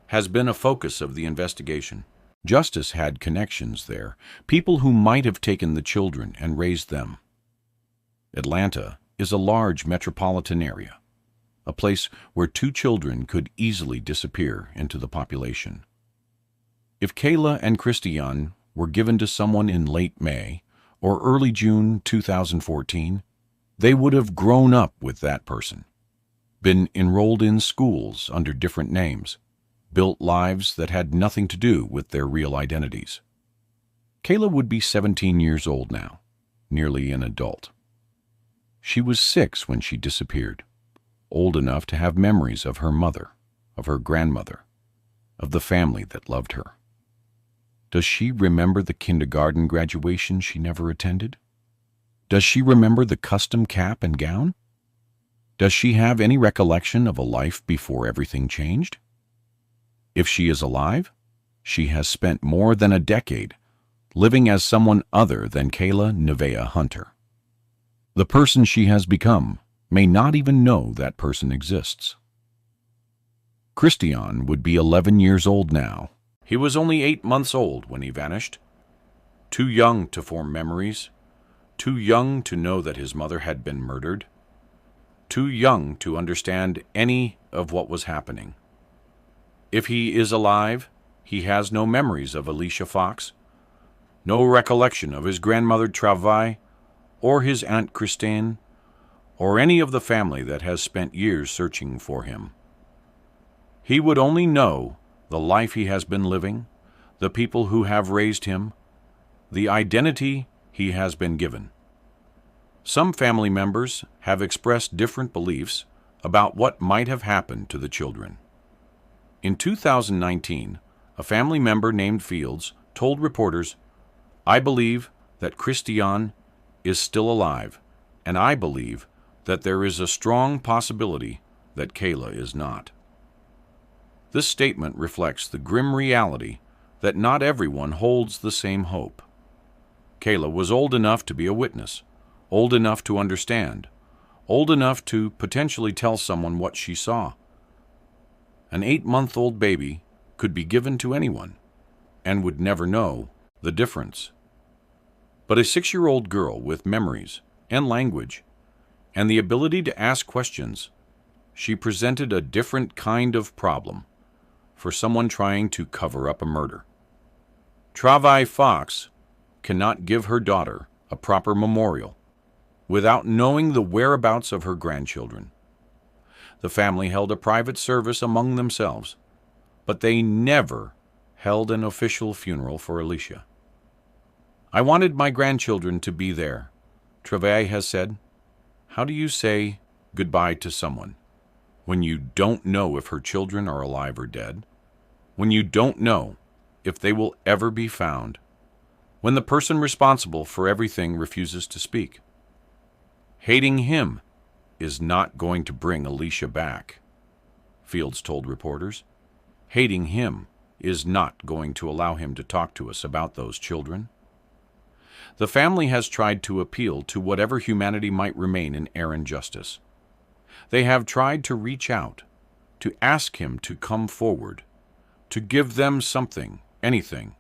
S1: has been a focus of the investigation. Justice had connections there, people who might have taken the children and raised them. Atlanta is a large metropolitan area. a place where two children could easily disappear into the population. If Kayla and Kristian were given to someone in late May or early June 2014, they would have grown up with that person, been enrolled in schools under different names, built lives that had nothing to do with their real identities. Kayla would be 17 years old now, nearly an adult. She was 6 when she disappeared, old enough to have memories of her mother, of her grandmother, of the family that loved her. Does she remember the kindergarten graduation she never attended? Does she remember the custom cap and gown? Does she have any recollection of a life before everything changed? If she is alive, she has spent more than a decade living as someone other than Kayla Nevaeh Hunter. The person she has become may not even know that person exists. Kristian would be 11 years old now. He was only 8 months old when he vanished. Too young to form memories, too young to know that his mother had been murdered, too young to understand any of what was happening. If he is alive, he has no memories of Alicia Fox, no recollection of his grandmother Travail, or his Aunt Christine, or any of the family that has spent years searching for him. He would only know the life he has been living, the people who have raised him, the identity he has been given. Some family members have expressed different beliefs about what might have happened to the children. In 2019, a family member named Fields told reporters, "I believe that Kristian is still alive, and I believe that there is a strong possibility that Kayla is not." This statement reflects the grim reality that not everyone holds the same hope. Kayla was old enough to be a witness, old enough to understand, old enough to potentially tell someone what she saw. An 8-month-old baby could be given to anyone and would never know the difference. But a 6-year-old girl with memories and language and the ability to ask questions, she presented a different kind of problem for someone trying to cover up a murder. Travail Fox cannot give her daughter a proper memorial without knowing the whereabouts of her grandchildren. The family held a private service among themselves, but they never held an official funeral for Alicia. "I wanted my grandchildren to be there," Travail has said. How do you say goodbye to someone when you don't know if her children are alive or dead, when you don't know if they will ever be found, when the person responsible for everything refuses to speak? Hating him is not going to bring Alicia back, Fields told reporters. Hating him is not going to allow him to talk to us about those children. The family has tried to appeal to whatever humanity might remain in Aaron Justice. They have tried to reach out, to ask him to come forward, to give them something, anything,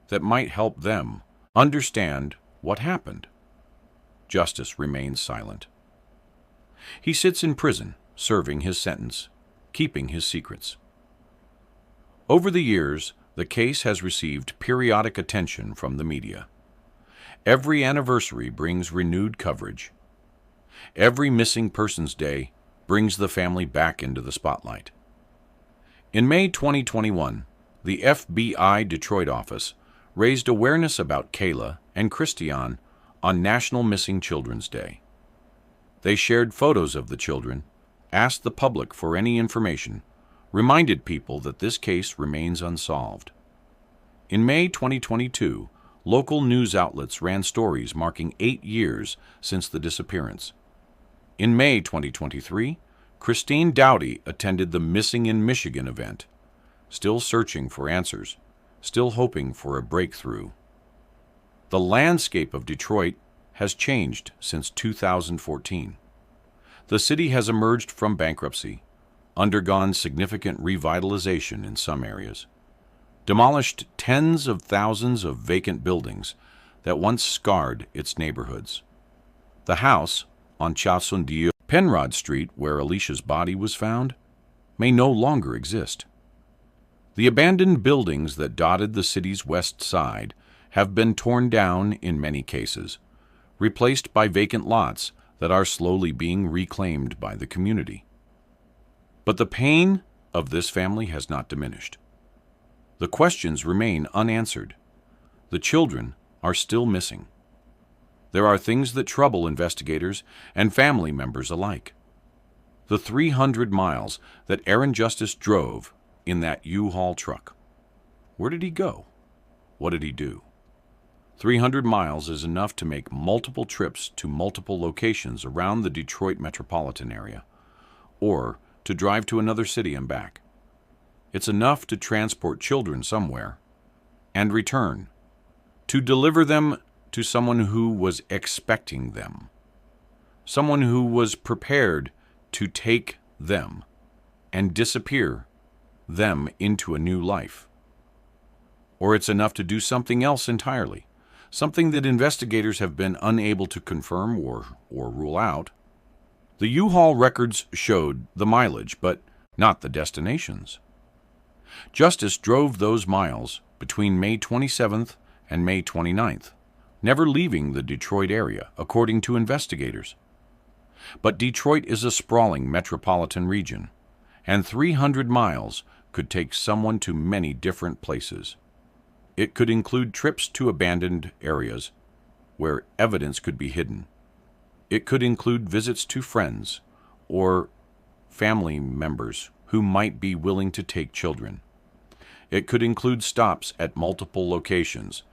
S1: that might help them understand what happened. Justice remains silent. He sits in prison, serving his sentence, keeping his secrets. Over the years, the case has received periodic attention from the media. Every anniversary brings renewed coverage. Every Missing Persons Day brings the family back into the spotlight. In May 2021, the FBI Detroit office raised awareness about Kayla and Kristian on National Missing Children's Day. They shared photos of the children, asked the public for any information, reminded people that this case remains unsolved. In May 2022, local news outlets ran stories marking 8 years since the disappearance. In May 2023, Christine Dowdy attended the Missing in Michigan event, still searching for answers, still hoping for a breakthrough. The landscape of Detroit has changed since 2014. The city has emerged from bankruptcy, undergone significant revitalization in some areas, demolished tens of thousands of vacant buildings that once scarred its neighborhoods. The house on Chassundieu Penrod Street, where Alicia's body was found, may no longer exist. The abandoned buildings that dotted the city's west side have been torn down in many cases, replaced by vacant lots that are slowly being reclaimed by the community. But the pain of this family has not diminished. The questions remain unanswered. The children are still missing. There are things that trouble investigators and family members alike. The 300 miles that Aaron Justice drove in that U-Haul truck. Where did he go? What did he do? 300 miles is enough to make multiple trips to multiple locations around the Detroit metropolitan area, or to drive to another city and back. It's enough to transport children somewhere and return, to deliver them to someone who was expecting them, someone who was prepared to take them and disappear them into a new life. Or it's enough to do something else entirely, something that investigators have been unable to confirm or rule out. The U-Haul records showed the mileage, but not the destinations. Justice drove those miles between May 27th and May 29th, never leaving the Detroit area, according to investigators. But Detroit is a sprawling metropolitan region, and 300 miles could take someone to many different places. It could include trips to abandoned areas where evidence could be hidden. It could include visits to friends or family members who might be willing to take children. It could include stops at multiple locations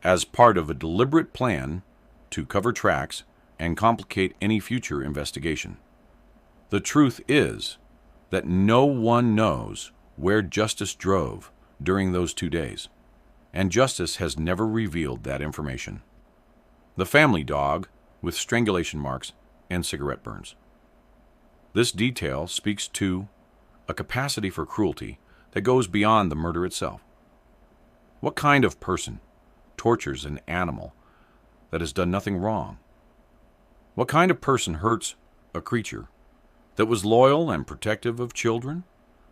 S1: as part of a deliberate plan to cover tracks and complicate any future investigation. The truth is that no one knows where Justice drove during those 2 days, and Justice has never revealed that information. The family dog with strangulation marks and cigarette burns. This detail speaks to a capacity for cruelty that goes beyond the murder itself. What kind of person tortures an animal that has done nothing wrong? What kind of person hurts a creature that was loyal and protective of children?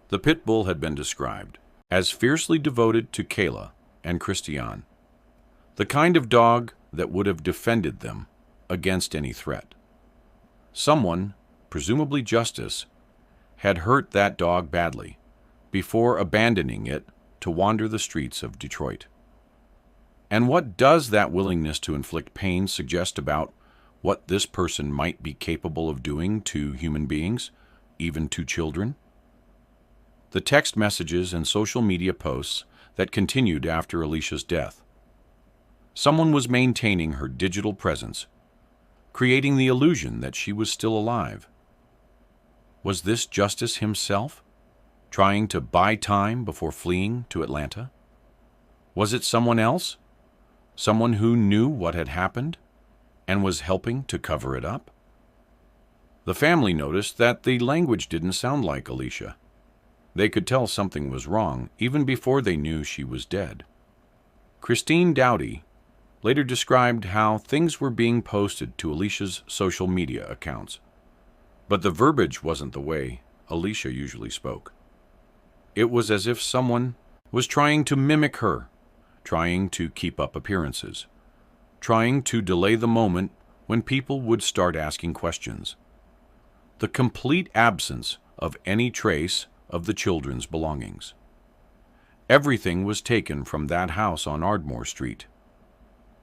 S1: The pit bull had been described as fiercely devoted to Kaylah and Kristian, the kind of dog that would have defended them against any threat. Someone, presumably Justice, had hurt that dog badly before abandoning it to wander the streets of Detroit. And what does that willingness to inflict pain suggest about what this person might be capable of doing to human beings, even to children? The text messages and social media posts that continued after Alicia's death. Someone was maintaining her digital presence, creating the illusion that she was still alive. Was this Justice himself, trying to buy time before fleeing to Atlanta? Was it someone else? Someone who knew what had happened and was helping to cover it up? The family noticed that the language didn't sound like Alicia. They could tell something was wrong even before they knew she was dead. Christine Dowdy later described how things were being posted to Alicia's social media accounts, but the verbiage wasn't the way Alicia usually spoke. It was as if someone was trying to mimic her, trying to keep up appearances, trying to delay the moment when people would start asking questions. The complete absence of any trace of the children's belongings. Everything was taken from that house on Ardmore Street.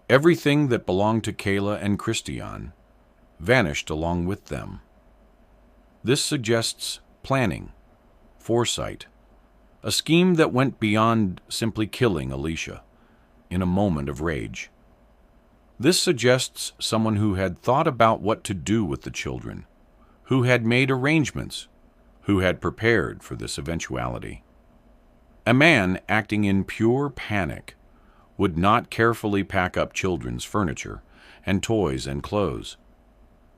S1: Everything that belonged to Kaylah and Kristian vanished along with them. This suggests planning, foresight, a scheme that went beyond simply killing Alicia in a moment of rage. This suggests someone who had thought about what to do with the children, who had made arrangements, who had prepared for this eventuality. A man acting in pure panic would not carefully pack up children's furniture and toys and clothes.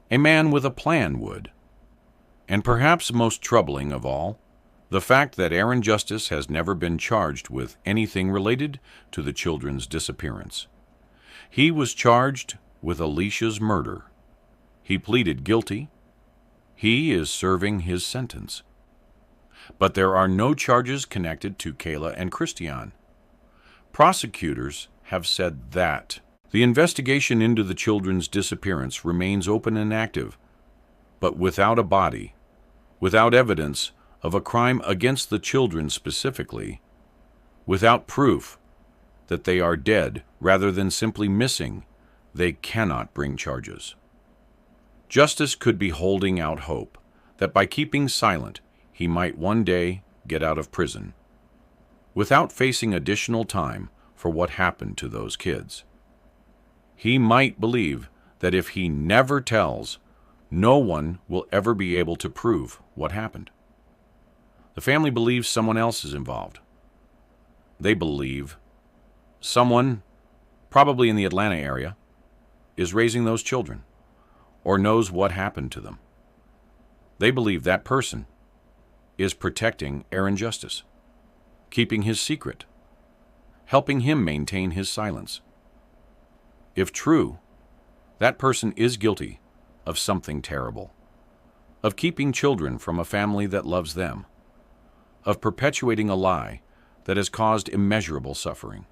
S1: A man with a plan would. And perhaps most troubling of all, the fact that Aaron Justice has never been charged with anything related to the children's disappearance. He was charged with Alicia's murder. He pleaded guilty, He is serving his sentence. But there are no charges connected to Kaylah and Kristian. Prosecutors have said that the investigation into the children's disappearance remains open and active, but without a body, without evidence of a crime against the children specifically, without proof that they are dead rather than simply missing, they cannot bring charges. Justice could be holding out hope that by keeping silent, he might one day get out of prison, without facing additional time for what happened to those kids. He might believe that if he never tells, no one will ever be able to prove what happened. The family believes someone else is involved. They believe someone, probably in the Atlanta area, is raising those children or knows what happened to them. They believe that person is protecting Aaron Justice, keeping his secret, helping him maintain his silence. If true, that person is guilty of something terrible, of keeping children from a family that loves them, of perpetuating a lie that has caused immeasurable suffering.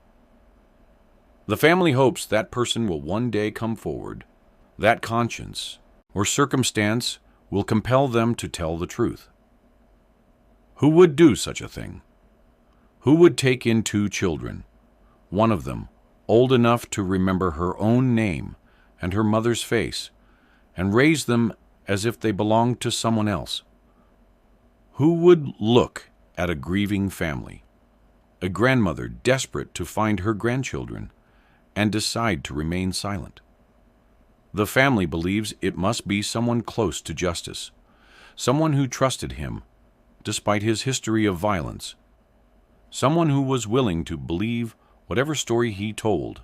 S1: The family hopes that person will one day come forward, that conscience or circumstance will compel them to tell the truth. Who would do such a thing? Who would take in 2 children, one of them old enough to remember her own name and her mother's face, and raise them as if they belonged to someone else? Who would look at a grieving family, a grandmother desperate to find her grandchildren, and decide to remain silent? The family believes it must be someone close to Justice, someone who trusted him despite his history of violence, someone who was willing to believe whatever story he told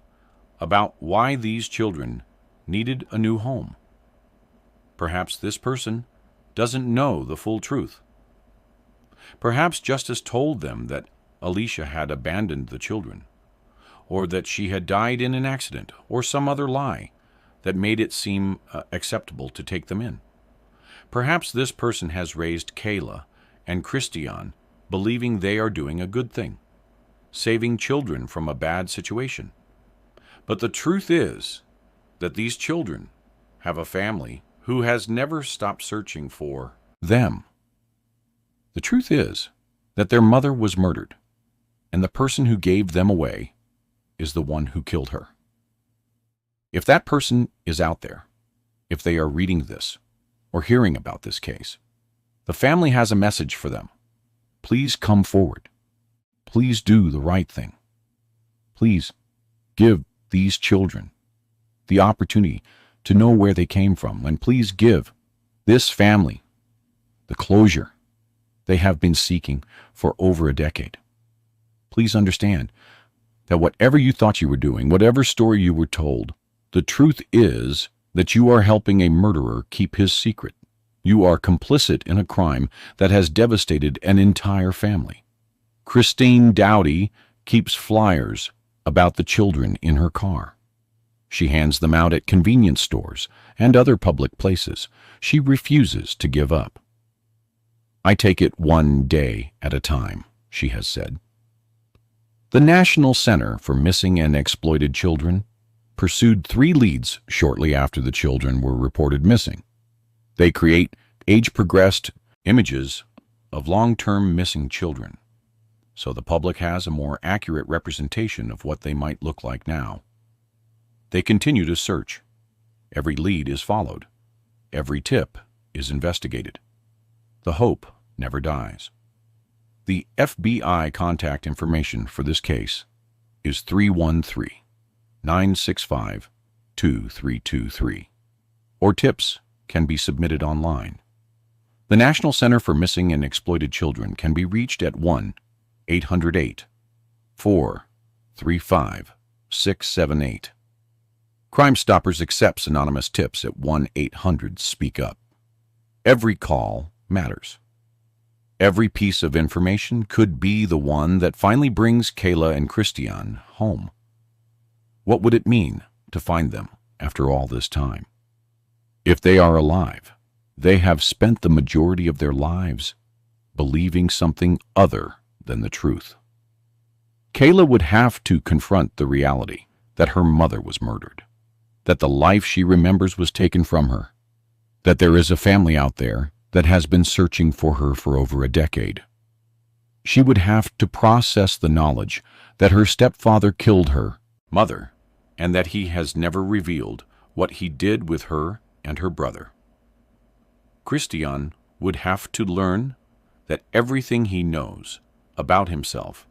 S1: about why these children needed a new home. Perhaps this person doesn't know the full truth. Perhaps Justice told them that Alicia had abandoned the children, or that she had died in an accident, or some other lie that made it seem acceptable to take them in. Perhaps this person has raised Kaylah and Kristian believing they are doing a good thing, saving children from a bad situation. But the truth is that these children have a family who has never stopped searching for them. The truth is that their mother was murdered, and the person who gave them away is the one who killed her. If that person is out there, if they are reading this or hearing about this case, the family has a message for them. Please come forward. Please do the right thing. Please give these children the opportunity to know where they came from, and please give this family the closure they have been seeking for over a decade. Please understand that whatever you thought you were doing, whatever story you were told, the truth is that you are helping a murderer keep his secret. You are complicit in a crime that has devastated an entire family. Christine Dowdy keeps flyers about the children in her car. She hands them out at convenience stores and other public places. She refuses to give up. I take it one day at a time, she has said. The National Center for Missing and Exploited Children pursued 3 leads shortly after the children were reported missing. They create age-progressed images of long-term missing children, so the public has a more accurate representation of what they might look like now. They continue to search. Every lead is followed. Every tip is investigated. The hope never dies. The FBI contact information for this case is 313-965-2323, or tips can be submitted online. The National Center for Missing and Exploited Children can be reached at 1-800-8-435-678. Crime Stoppers accepts anonymous tips at 1-800-SPEAK-UP. Every call matters. Every piece of information could be the one that finally brings Kaylah and Kristian home. What would it mean to find them after all this time? If they are alive, They have spent the majority of their lives believing something other than the truth. Kayla would have to confront the reality that her mother was murdered, that the life she remembers was taken from her, that there is a family out there that has been searching for her for over a decade. She would have to process the knowledge that her stepfather killed her mother, and that he has never revealed what he did with her and her brother. Kristian would have to learn that everything he knows about himself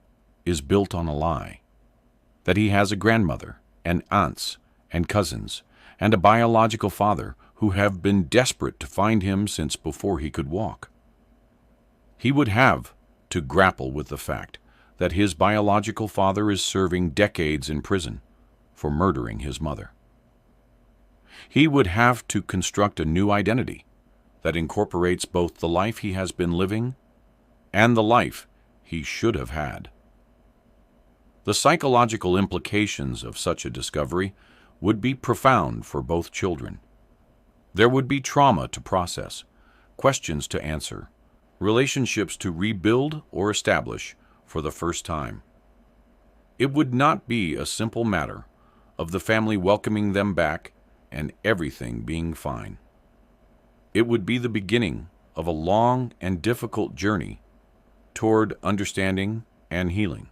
S1: is built on a lie, that he has a grandmother and aunts and cousins and a biological father who have been desperate to find him since before he could walk. He would have to grapple with the fact that his biological father is serving decades in prison for murdering his mother. He would have to construct a new identity that incorporates both the life he has been living and the life he should have had. The psychological implications of such a discovery would be profound for both children. There would be trauma to process, questions to answer, relationships to rebuild or establish for the first time. It would not be a simple matter of the family welcoming them back and everything being fine. It would be the beginning of a long and difficult journey toward understanding and healing.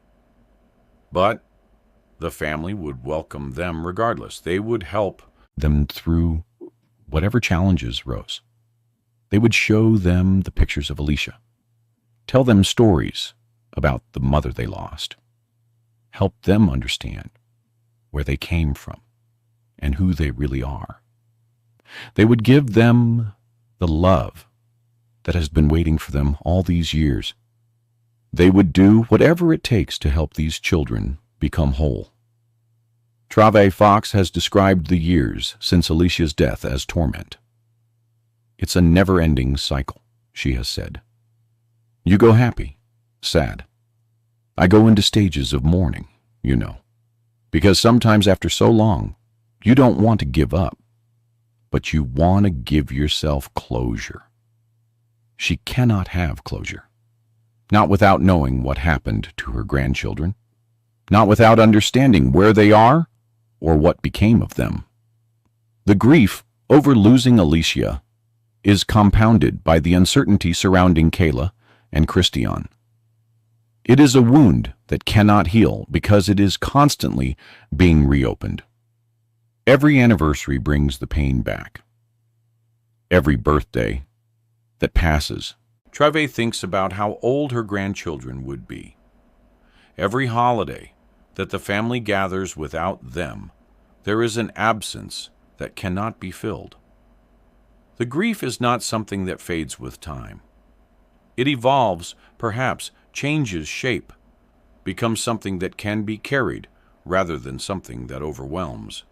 S1: But the family would welcome them regardless. They would help them through whatever challenges rose. They would show them the pictures of Alicia, tell them stories about the mother they lost, help them understand where they came from and who they really are. They would give them the love that has been waiting for them all these years. They would do whatever it takes to help these children become whole. Trave Fox has described the years since Alicia's death as torment. It's a never-ending cycle, she has said. You go happy, sad. I go into stages of mourning, because sometimes after so long, you don't want to give up, but you want to give yourself closure. She cannot have closure, not without knowing what happened to her grandchildren, not without understanding where they are or what became of them. The grief over losing Alicia is compounded by the uncertainty surrounding Kayla and Kristian. It is a wound that cannot heal because it is constantly being reopened. Every anniversary brings the pain back. Every birthday that passes, Trave thinks about how old her grandchildren would be. Every holiday that the family gathers without them, there is an absence that cannot be filled. The grief is not something that fades with time. It evolves, perhaps changes shape, becomes something that can be carried rather than something that overwhelms.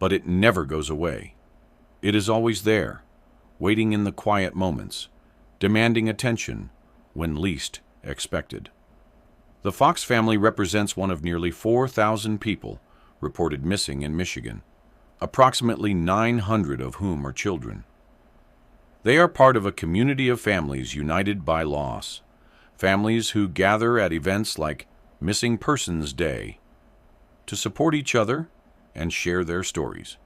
S1: But it never goes away. It is always there, waiting in the quiet moments, demanding attention when least expected. The Fox family represents one of nearly 4,000 people reported missing in Michigan, approximately 900 of whom are children. They are part of a community of families united by loss, families who gather at events like Missing Persons Day to support each other and share their stories.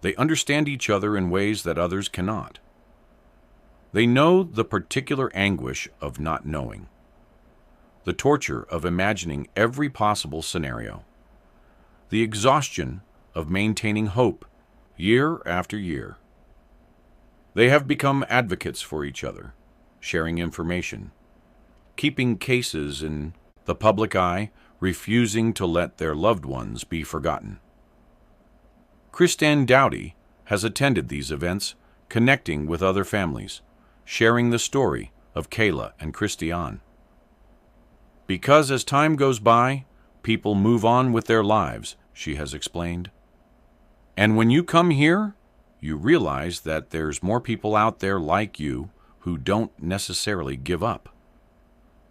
S1: They understand each other in ways that others cannot. They know the particular anguish of not knowing, the torture of imagining every possible scenario, the exhaustion of maintaining hope year after year. They have become advocates for each other, sharing information, keeping cases in the public eye, refusing to let their loved ones be forgotten. Kristian Dowdy has attended these events, connecting with other families, sharing the story of Kayla and Kristian. Because as time goes by, people move on with their lives, she has explained. And when you come here, you realize that there's more people out there like you who don't necessarily give up.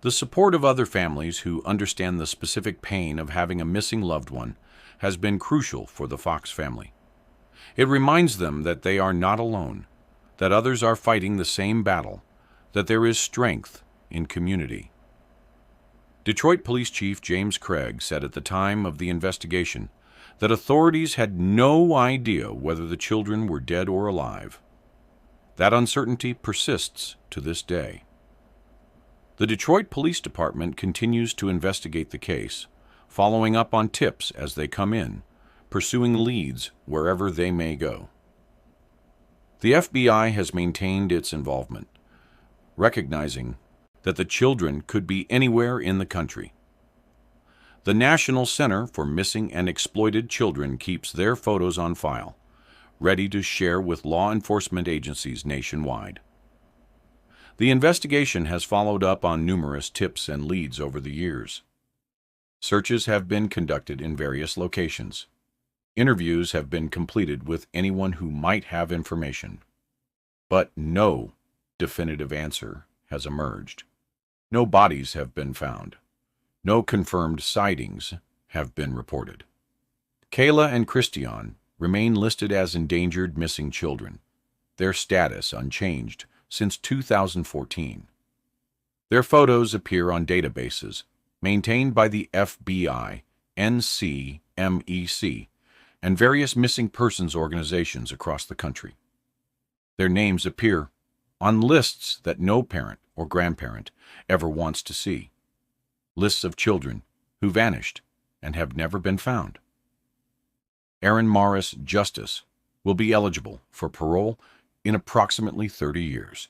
S1: The support of other families who understand the specific pain of having a missing loved one has been crucial for the Fox family. It reminds them that they are not alone, that others are fighting the same battle, that there is strength in community. Detroit Police Chief James Craig said at the time of the investigation that authorities had no idea whether the children were dead or alive. That uncertainty persists to this day. The Detroit Police Department continues to investigate the case, following up on tips as they come in, pursuing leads wherever they may go. The FBI has maintained its involvement, recognizing that the children could be anywhere in the country. The National Center for Missing and Exploited Children keeps their photos on file, ready to share with law enforcement agencies nationwide. The investigation has followed up on numerous tips and leads over the years. Searches have been conducted in various locations. Interviews have been completed with anyone who might have information. But no definitive answer has emerged. No bodies have been found. No confirmed sightings have been reported. Kaylah and Kristian remain listed as endangered missing children, their status unchanged since 2014. Their photos appear on databases maintained by the FBI, NCMEC, and various missing persons organizations across the country. Their names appear on lists that no parent or grandparent ever wants to see. Lists of children who vanished and have never been found. Aaron Morris Justice will be eligible for parole in approximately 30 years.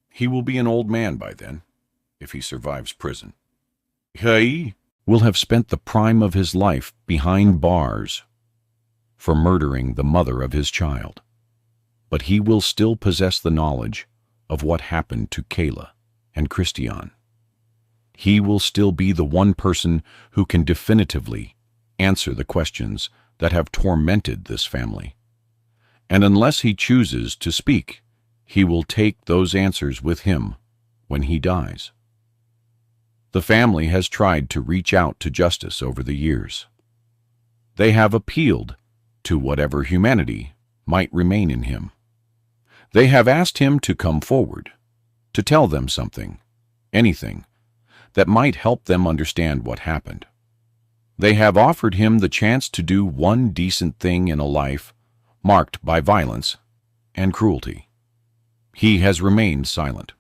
S1: He will be an old man by then, if he survives prison. He will have spent the prime of his life behind bars for murdering the mother of his child. But he will still possess the knowledge of what happened to Kaylah and Kristian. He will still be the one person who can definitively answer the questions that have tormented this family. And unless he chooses to speak, he will take those answers with him when he dies. The family has tried to reach out to justice over the years. They have appealed to whatever humanity might remain in him. They have asked him to come forward, to tell them something, anything, that might help them understand what happened. They have offered him the chance to do one decent thing in a life marked by violence and cruelty. He has remained silent.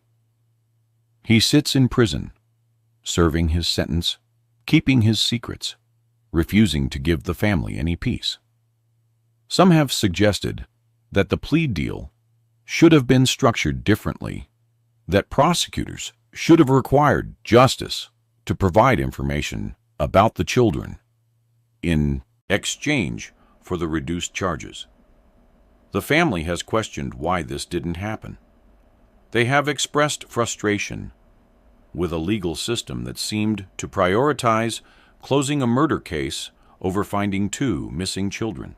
S1: He sits in prison, serving his sentence, keeping his secrets, refusing to give the family any peace. Some have suggested that the plea deal should have been structured differently, that prosecutors should have required justice to provide information about the children in exchange for the reduced charges. The family has questioned why this didn't happen. They have expressed frustration with a legal system that seemed to prioritize closing a murder case over finding 2 missing children.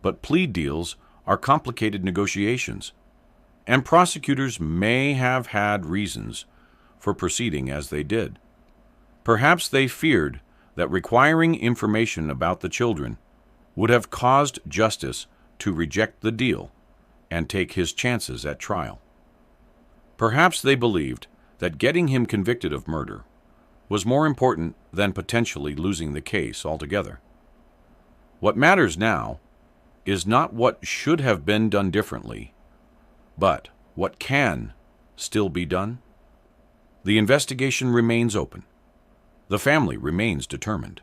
S1: But plea deals are complicated negotiations, and prosecutors may have had reasons for proceeding as they did. Perhaps they feared that requiring information about the children would have caused justice to reject the deal and take his chances at trial. Perhaps they believed that getting him convicted of murder was more important than potentially losing the case altogether. What matters now is not what should have been done differently, but what can still be done. The investigation remains open. The family remains determined.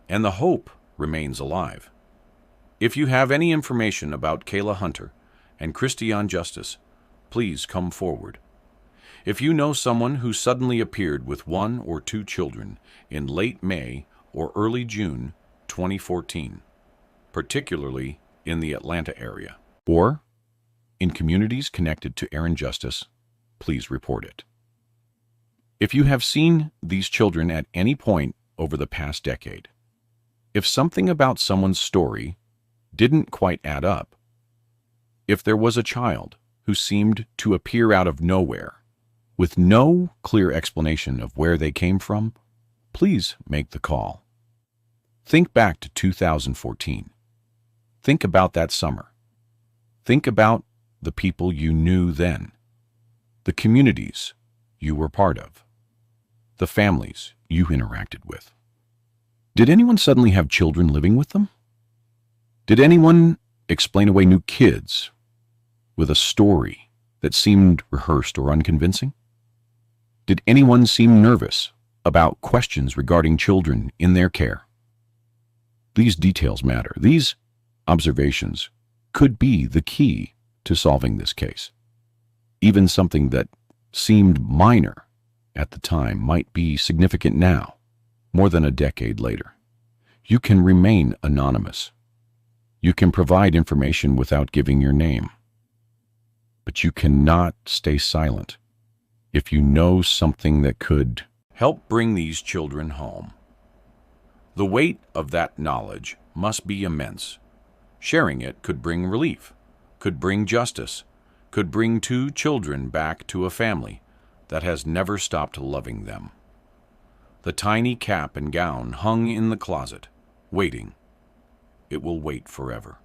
S1: And the hope remains alive. If you have any information about Kaylah Hunter and Kristian Justice, please come forward. If you know someone who suddenly appeared with 1 or 2 children in late May or early June 2014, particularly in the Atlanta area, or in communities connected to Aaron Justice, please report it. If you have seen these children at any point over the past decade, if something about someone's story didn't quite add up, if there was a child who seemed to appear out of nowhere with no clear explanation of where they came from, please make the call. Think back to 2014. Think about that summer. Think about the people you knew then, the communities you were part of, the families you interacted with. Did anyone suddenly have children living with them? Did anyone explain away new kids with a story that seemed rehearsed or unconvincing? Did anyone seem nervous about questions regarding children in their care? These details matter. These observations could be the key to solving this case. Even something that seemed minor at the time might be significant now, more than a decade later. You can remain anonymous. You can provide information without giving your name. But you cannot stay silent if you know something that could help bring these children home. The weight of that knowledge must be immense. Sharing it could bring relief, could bring justice, could bring 2 children back to a family that has never stopped loving them. The tiny cap and gown hung in the closet, waiting. It will wait forever.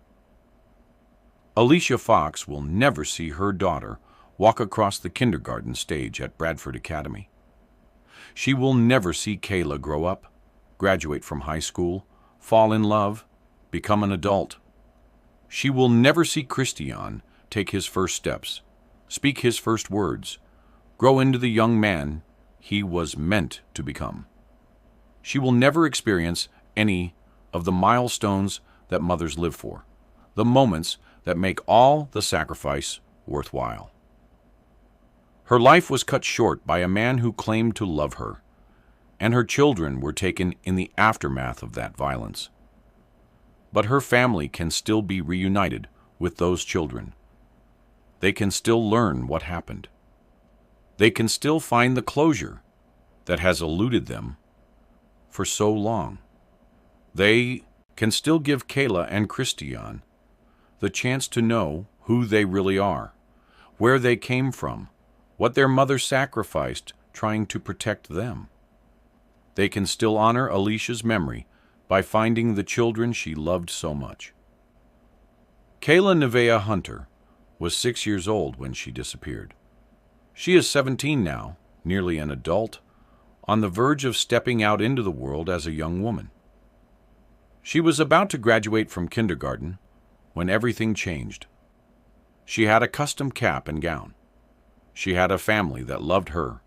S1: Alicia Fox will never see her daughter walk across the kindergarten stage at Bradford Academy. She will never see Kayla grow up, graduate from high school, fall in love, become an adult. She will never see Kristian take his first steps, speak his first words, grow into the young man he was meant to become. She will never experience any of the milestones that mothers live for, the moments that make all the sacrifice worthwhile. Her life was cut short by a man who claimed to love her, and her children were taken in the aftermath of that violence. But her family can still be reunited with those children. They can still learn what happened. They can still find the closure that has eluded them for so long. They can still give Kayla and Kristian the chance to know who they really are, where they came from, what their mother sacrificed trying to protect them. They can still honor Alicia's memory by finding the children she loved so much. Kayla Nevaeh Hunter was 6 years old when she disappeared. She is 17 now, nearly an adult, on the verge of stepping out into the world as a young woman. She was about to graduate from kindergarten when everything changed. She had a custom cap and gown. She had a family that loved her.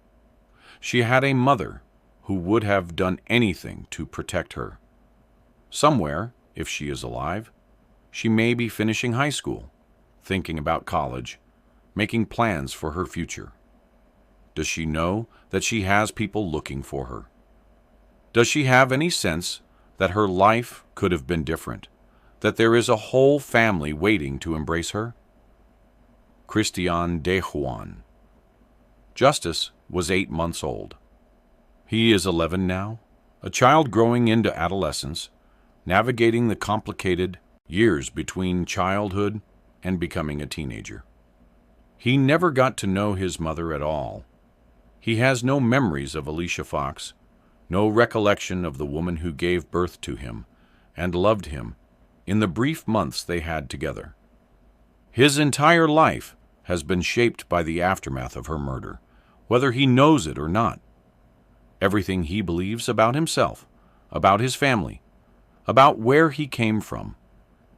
S1: She had a mother who would have done anything to protect her. Somewhere, if she is alive, she may be finishing high school, thinking about college, making plans for her future. Does she know that she has people looking for her? Does she have any sense that her life could have been different, that there is a whole family waiting to embrace her? Kristian de Juan. Justice was 8 months old. He is 11 now, a child growing into adolescence, navigating the complicated years between childhood and becoming a teenager. He never got to know his mother at all. He has no memories of Alicia Fox, no recollection of the woman who gave birth to him and loved him in the brief months they had together. His entire life has been shaped by the aftermath of her murder, whether he knows it or not. Everything he believes about himself, about his family, about where he came from,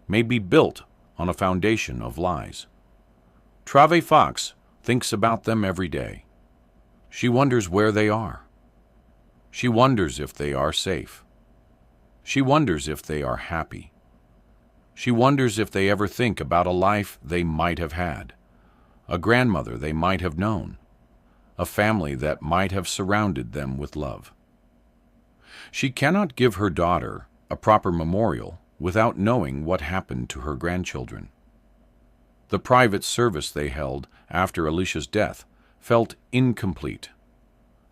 S1: may be built on a foundation of lies. Trave Fox thinks about them every day. She wonders where they are. She wonders if they are safe. She wonders if they are happy. She wonders if they ever think about a life they might have had, a grandmother they might have known, a family that might have surrounded them with love. She cannot give her daughter a proper memorial without knowing what happened to her grandchildren. The private service they held after Alicia's death felt incomplete.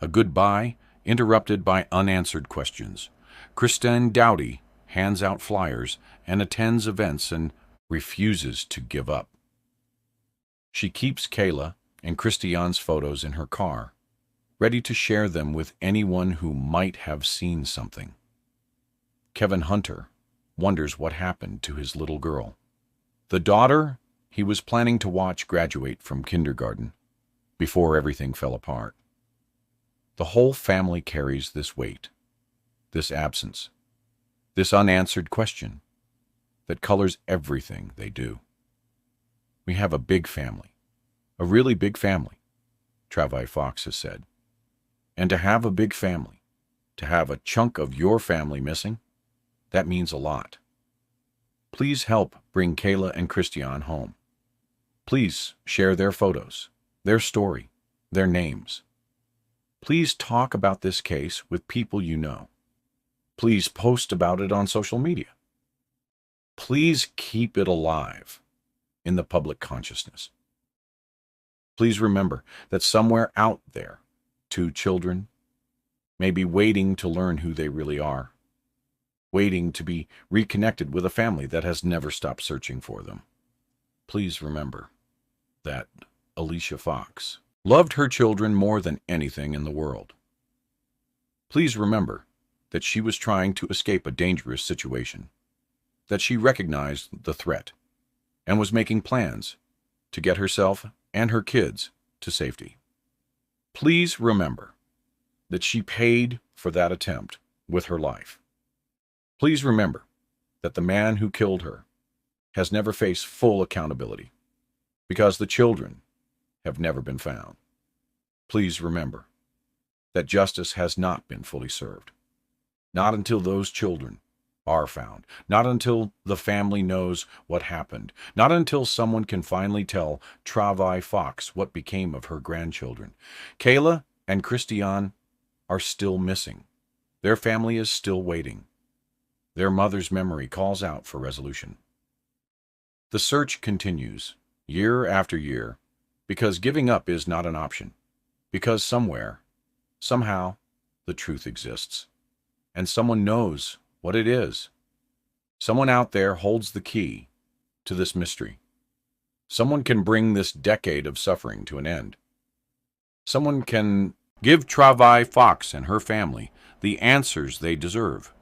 S1: A goodbye interrupted by unanswered questions. Kristen Dowdy hands out flyers and attends events and refuses to give up. She keeps Kayla and Kristian's photos in her car, ready to share them with anyone who might have seen something. Kevin Hunter wonders what happened to his little girl. The daughter he was planning to watch graduate from kindergarten before everything fell apart. The whole family carries this weight, this absence, this unanswered question that colors everything they do. We have a big family, a really big family, Travi Fox has said. And to have a big family, to have a chunk of your family missing, that means a lot. Please help bring Kaylah and Kristian home. Please share their photos, their story, their names. Please talk about this case with people you know. Please post about it on social media. Please keep it alive in the public consciousness. Please remember that somewhere out there, 2 children may be waiting to learn who they really are, waiting to be reconnected with a family that has never stopped searching for them. Please remember that Alicia Fox loved her children more than anything in the world. Please remember that she was trying to escape a dangerous situation, that she recognized the threat and was making plans to get herself and her kids to safety. Please remember that she paid for that attempt with her life. Please remember that the man who killed her has never faced full accountability because the children have never been found. Please remember that justice has not been fully served. Not until those children are found. Not until the family knows what happened. Not until someone can finally tell Travi Fox what became of her grandchildren. Kaylah and Kristian are still missing. Their family is still waiting. Their mother's memory calls out for resolution. The search continues, year after year, because giving up is not an option. Because somewhere, somehow, the truth exists. And someone knows what it is. Someone out there holds the key to this mystery. Someone can bring this decade of suffering to an end. Someone can give Travi Fox and her family the answers they deserve.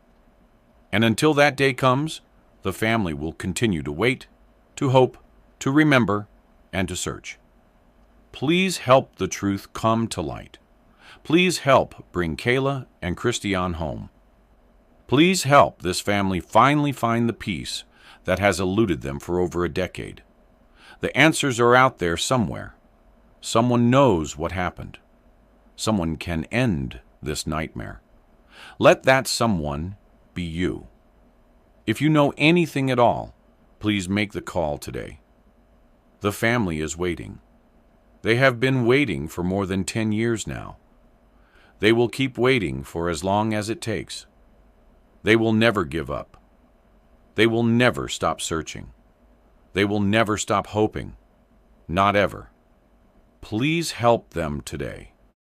S1: And until that day comes, the family will continue to wait, to hope, to remember, and to search. Please help the truth come to light. Please help bring Kaylah and Kristian home. Please help this family finally find the peace that has eluded them for over a decade. The answers are out there somewhere. Someone knows what happened. Someone can end this nightmare. Let that someone be you. If you know anything at all, please make the call today. The family is waiting. They have been waiting for more than 10 years now. They will keep waiting for as long as it takes. They will never give up. They will never stop searching. They will never stop hoping. Not ever. Please help them today.